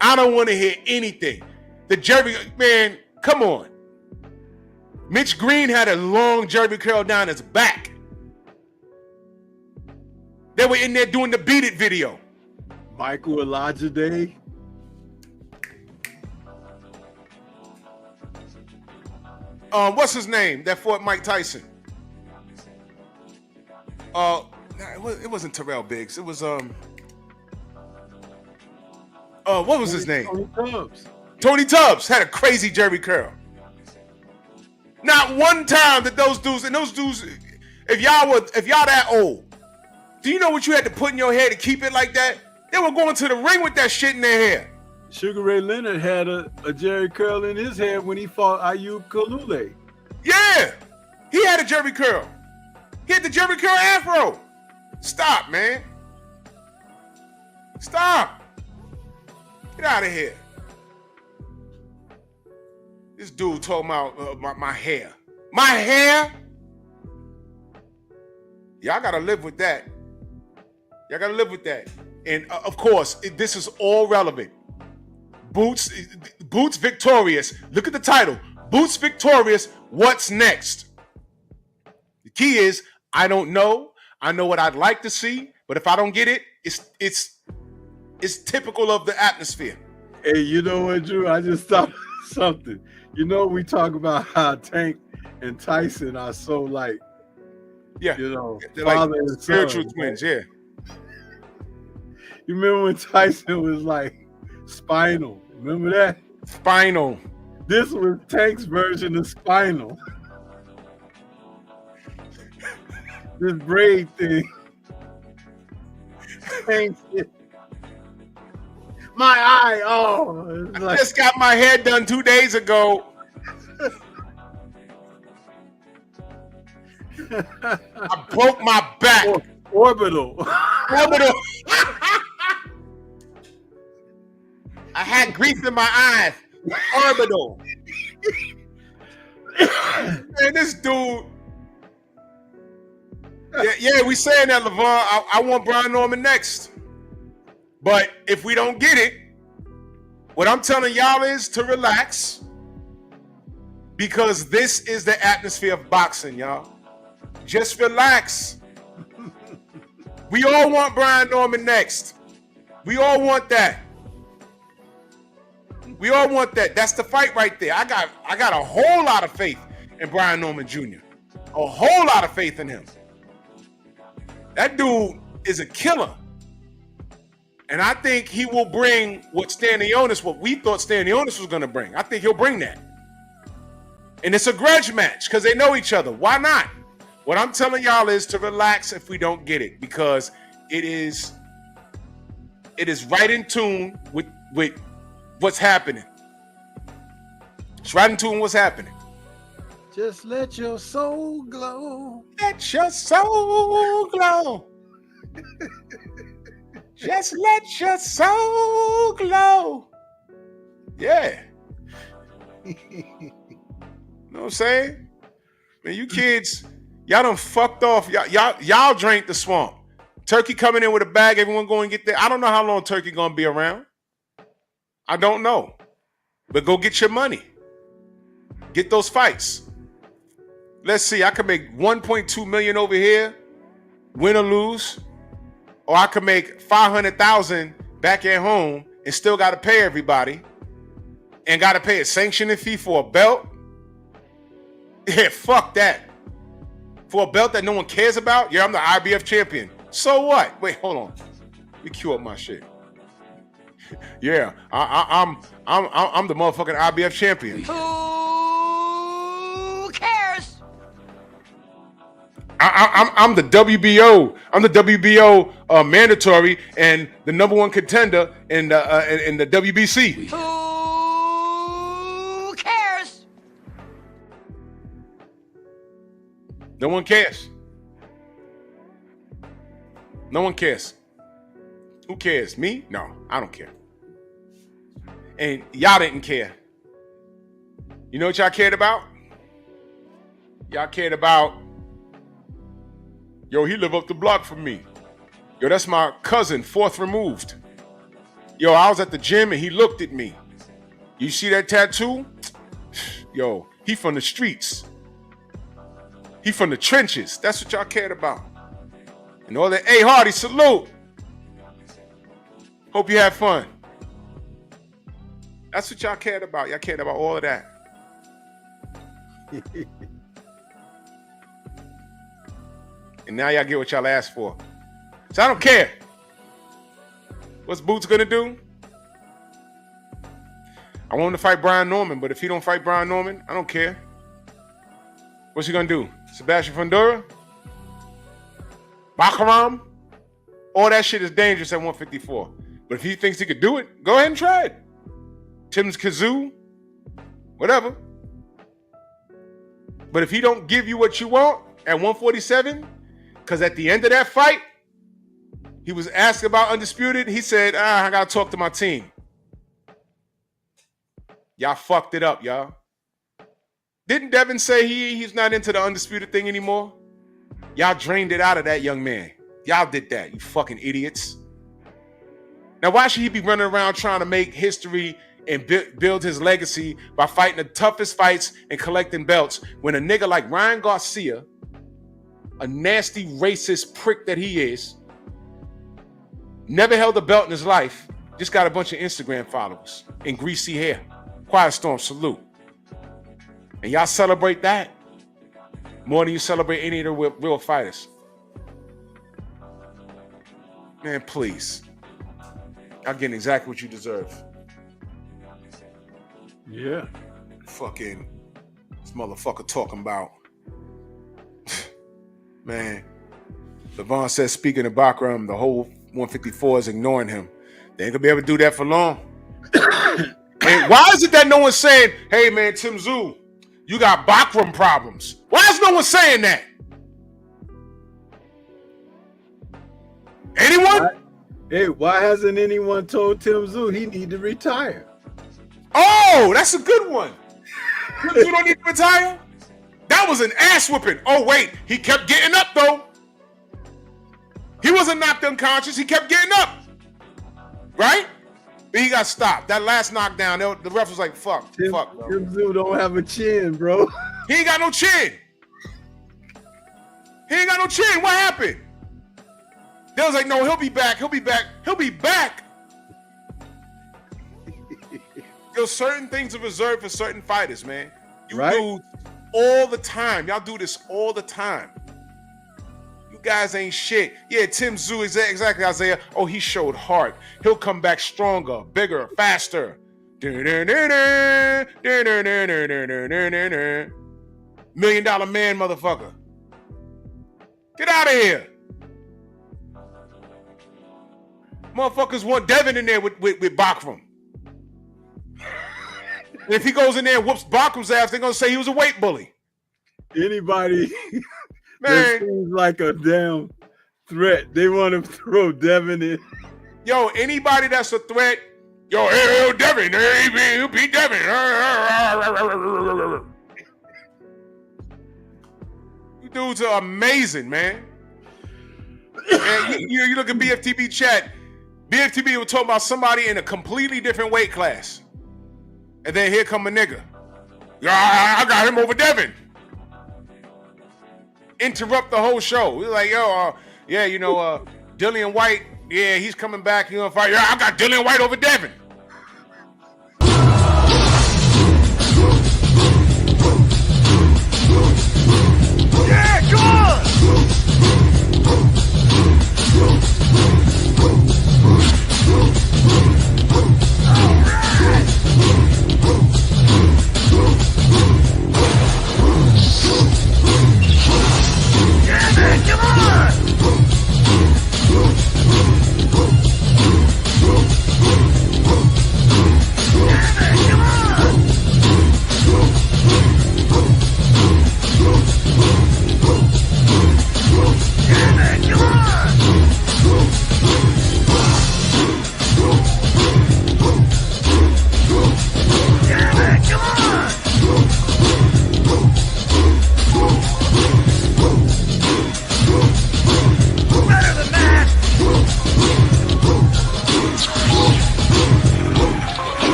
I don't want to hear anything. The Jerry, man, come on. Mitch Green had a long Jerry curl down his back. They were in there doing the Beat It video. Michael Olajide. What's his name that fought Mike Tyson? It wasn't Terrell Biggs. It was what was his name? Tony Tubbs. Tony Tubbs had a crazy Jerry curl. Not one time that those dudes, if y'all that old, do you know what you had to put in your hair to keep it like that? They were going to the ring with that shit in their hair. Sugar Ray Leonard had a Jerry curl in his hair when he fought Ayub Kalule. Yeah, he had a Jerry curl. He had the Jerry curl afro. Stop, man. Stop. Get out of here. This dude talking about my hair. My hair? Y'all gotta live with that. Y'all gotta live with that. And of course, this is all relevant. Boots victorious. Look at the title. Boots victorious. What's next? The key is, I don't know. I know what I'd like to see, but if I don't get it, it's typical of the atmosphere. Hey, you know what, Drew? I just thought something. You know, we talk about how Tank and Tyson are so like, you know, they're father like and spiritual son. twins, yeah. You remember when Tyson was like Spinal? Remember that? Spinal. This was Tank's version of Spinal. This braid thing. Tank shit. My eye, oh. I just got my hair done 2 days ago. I broke my back. Orbital. Orbital. I had grease in my eyes. Orbital. Man, this dude. Yeah, we saying that, LeVon. I want Brian Norman next. But if we don't get it, what I'm telling y'all is to relax, because this is the atmosphere of boxing, y'all. Just relax. We all want Brian Norman next. We all want that. We all want that. That's the fight right there. I got a whole lot of faith in Brian Norman Jr. A whole lot of faith in him. That dude is a killer. And I think he will bring what we thought Stanionis was going to bring. I think he'll bring that. And it's a grudge match because they know each other. Why not? What I'm telling y'all is to relax if we don't get it, because it is right in tune with what's happening. It's right in tune with what's happening. Just let your soul glow. Let your soul glow. Just let your soul glow. Yeah. You know what I'm saying? Man, you kids, y'all done fucked off. Y'all drank the swamp. Turkey coming in with a bag, everyone going to get there. I don't know how long Turkey going to be around. I don't know. But go get your money. Get those fights. Let's see, I could make 1.2 million over here, win or lose. Or I could make 500,000 back at home and still got to pay everybody and got to pay a sanctioning fee for a belt. Yeah, fuck that. For a belt that no one cares about? Yeah, I'm the IBF champion. So what? Wait, hold on. Let me cue up my shit. Yeah, I'm the motherfucking IBF champion. Who cares? I'm the WBO. I'm the WBO mandatory and the number one contender in the WBC. Who cares? No one cares. No one cares. Who cares? Me? No, I don't care. And y'all didn't care. You know what y'all cared about? Y'all cared about, yo, he live up the block from me. Yo, that's my cousin, fourth removed. Yo, I was at the gym and he looked at me. You see that tattoo? Yo, he from the streets. He from the trenches. That's what y'all cared about. And all that, hey, Hardy, salute. Hope you had fun. That's what y'all cared about. Y'all cared about all of that. And now y'all get what y'all asked for. So I don't care. What's Boots gonna do? I want him to fight Brian Norman, but if he don't fight Brian Norman, I don't care. What's he gonna do? Sebastian Fundora? Bakaram? All that shit is dangerous at 154. But if he thinks he could do it, go ahead and try it. Tim's Kazoo, whatever. But if he don't give you what you want at 147, because at the end of that fight, he was asked about Undisputed. He said, I got to talk to my team. Y'all fucked it up, y'all. Didn't Devin say he's not into the Undisputed thing anymore? Y'all drained it out of that young man. Y'all did that, you fucking idiots. Now, why should he be running around trying to make history and build his legacy by fighting the toughest fights and collecting belts when a nigga like Ryan Garcia, a nasty racist prick that he is, never held a belt in his life, just got a bunch of Instagram followers and greasy hair. Quiet Storm, salute. And y'all celebrate that more than you celebrate any of the real fighters. Man, please. Y'all getting exactly what you deserve. Yeah. Fucking this motherfucker talking about. Man. Levon says, speaking of Bakram, the whole 154 is ignoring him. They ain't gonna be able to do that for long. And why is it that no one's saying, hey man, Tim Tszyu, you got Bakram problems? Why is no one saying that? Anyone? Why hasn't anyone told Tim Tszyu he need to retire? Oh, that's a good one. Tim Tszyu don't need to retire? That was an ass whooping. Oh wait, he kept getting up though. He wasn't knocked unconscious, he kept getting up. Right? But he got stopped. That last knockdown, the ref was like, fuck, bro. Tim Tszyu don't have a chin, bro. He ain't got no chin. He ain't got no chin. What happened? They was like, no, he'll be back. He'll be back. He'll be back. There's certain things are reserved for certain fighters, man. You do all the time. Y'all do this all the time. You guys ain't shit. Yeah, Tim Tszyu, exactly, Isaiah. Oh, he showed heart. He'll come back stronger, bigger, faster. $1 million man, motherfucker. Get out of here. Motherfuckers want Devin in there with Bakram. And if he goes in there and whoops Bakram's ass, they're going to say he was a weight bully. Anybody man, seems like a damn threat. They want to throw Devin in. Yo, anybody that's a threat, yo, hey, Devin, hey, Pete Devin. You dudes are amazing, man. And you look at BFTB chat. BFTB was talking about somebody in a completely different weight class. And then here come a nigga. Yeah, I got him over Devin. Interrupt the whole show. We're like, yo, Dillian White, yeah, he's coming back. He's gonna fight. Yeah, I got Dillian White over Devin. Yeah, come on! Yeah, man, come on!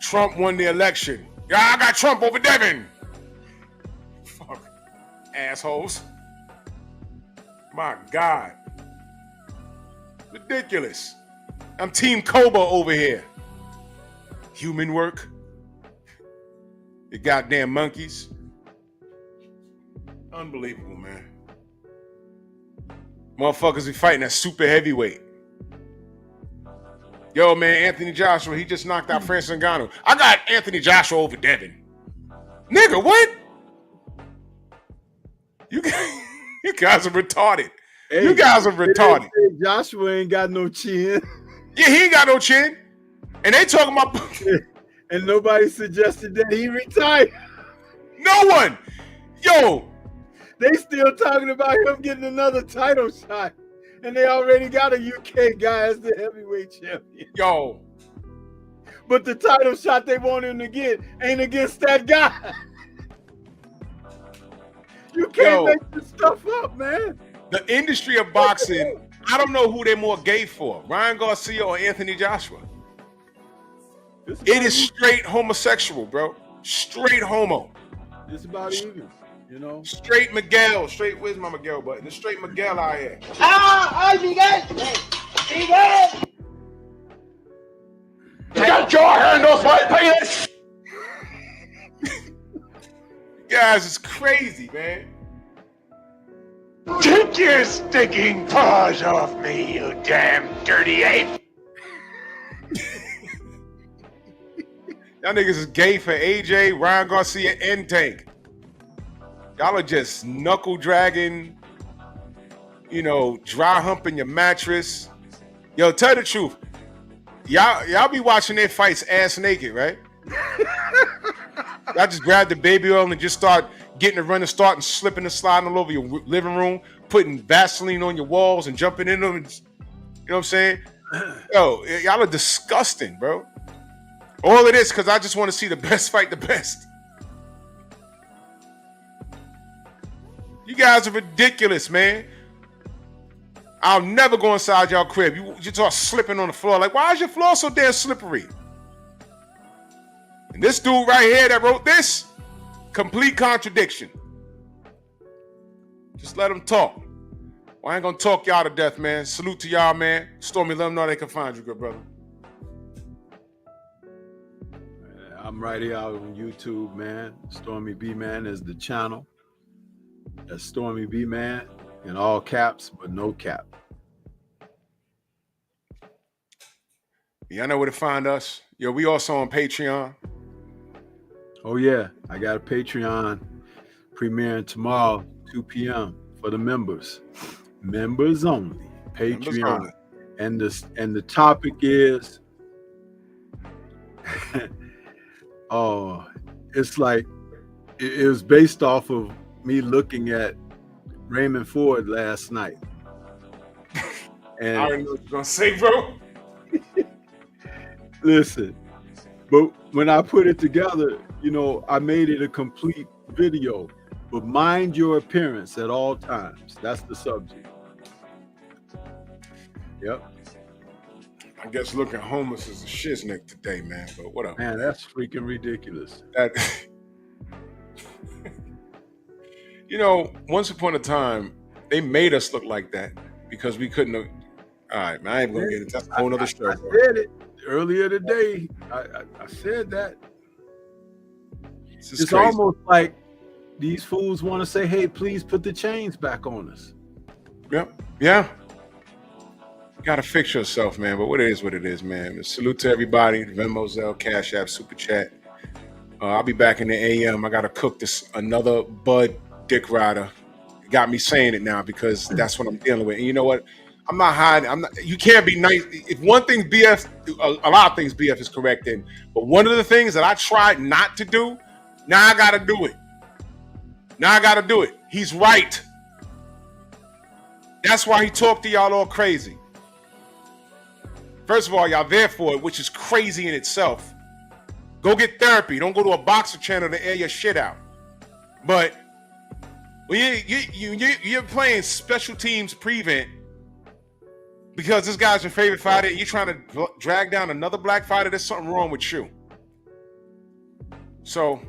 Trump won the election. Yeah, I got Trump over Devin. Fuck. Assholes. My God. Ridiculous. I'm Team Cobra over here. Human work. You goddamn monkeys. Unbelievable, man. Motherfuckers be fighting at super heavyweight. Yo, man, Anthony Joshua, he just knocked out Francis Ngannou. I got Anthony Joshua over Devin. Nigga, what? You guys are retarded. Hey, you guys are retarded. Joshua ain't got no chin. Yeah, he ain't got no chin. And they talking about... And nobody suggested that he retire. No one. Yo. They still talking about him getting another title shot. And they already got a UK guy as the heavyweight champion. Yo. But the title shot they want him to get ain't against that guy. You can't make this stuff up, man. The industry of boxing, I don't know who they're more gay for, Ryan Garcia or Anthony Joshua. It is straight homosexual, bro. Straight homo. It's about even, you know. Straight Miguel. Straight, where's my Miguel button? It's straight Miguel out here. ¡Ay, Miguel! ¡Miguel! Get your hand off my penis! Guys, it's crazy, man. Take your stinking paws off me, you damn dirty ape! Y'all niggas is gay for AJ, Ryan Garcia, and Tank. Y'all are just knuckle dragging, dry humping your mattress. Yo, tell the truth. Y'all be watching their fights ass naked, right? Y'all just grab the baby oil and just start getting the running start and slipping and sliding all over your living room, putting Vaseline on your walls and jumping in them. And, you know what I'm saying? Yo, y'all are disgusting, bro. All of this because I just want to see the best fight the best. You guys are ridiculous, man. I'll never go inside y'all crib. You start slipping on the floor. Like, why is your floor so damn slippery? And this dude right here that wrote this, complete contradiction. Just let him talk. Well, I ain't gonna talk y'all to death, man. Salute to y'all, man. Stormy, let them know they can find you, good brother. I'm right here out on YouTube, man. Stormy B Man is the channel. That's Stormy B Man in all caps, but no cap. Y'all know where to find us. Yo, we also on Patreon. Oh yeah, I got a Patreon premiering tomorrow, 2 p.m. for the members. Members only. Patreon. Members only. And the topic is it's like it was based off of me looking at Raymond Ford last night. And I already know what you're gonna say, bro. listen, but when I put it together, you know, I made it a complete video. But mind your appearance at all times. That's the subject. Yep. I guess looking homeless is a shiznick today, man. But what up? Man, that's freaking ridiculous. That, you know, once upon a time, they made us look like that because we couldn't have. All right, man, I ain't gonna get into that. Whole other show. I said it earlier today. I said that. It's crazy. almost like these fools want to say, hey, please put the chains back on us. Yep. Yeah. You gotta fix yourself, man. But what it is, man. Salute to everybody. Venmo, Zelle, Cash App, Super Chat. I'll be back in the AM. I gotta cook this another Bud Dick Rider. It got me saying it now because that's what I'm dealing with. And you know what? I'm not hiding. You can't be nice. If one thing BF, a lot of things BF is correct in, but one of the things that I tried not to do, now I gotta do it. He's right. That's why he talked to y'all all crazy. First of all, y'all there for it, which is crazy in itself. Go get therapy. Don't go to a boxer channel to air your shit out. But when you're playing special teams prevent because this guy's your favorite fighter, you're trying to drag down another black fighter, there's something wrong with you. So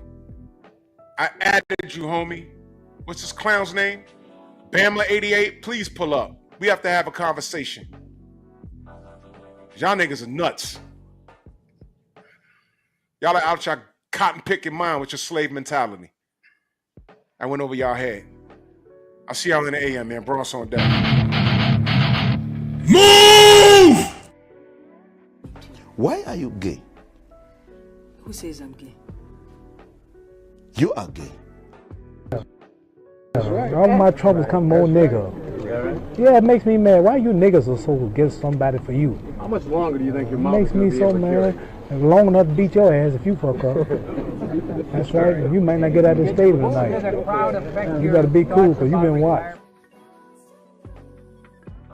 I added you, homie. What's this clown's name? Bamla88, please pull up. We have to have a conversation. Y'all niggas are nuts. Y'all are out your cotton picking mind with your slave mentality. I went over y'all head. I'll see y'all in the AM, man. Bronx on deck. Move! Why are you gay? Who says I'm gay? You are gay. All my troubles come more nigga. Yeah, it makes me mad. Why you niggas are so against somebody for you? How much longer do you think your It mom makes me so mad. Long enough to beat your ass if you fuck up. That's right. You might not get out of the stadium tonight. You gotta be cool because you've been watched.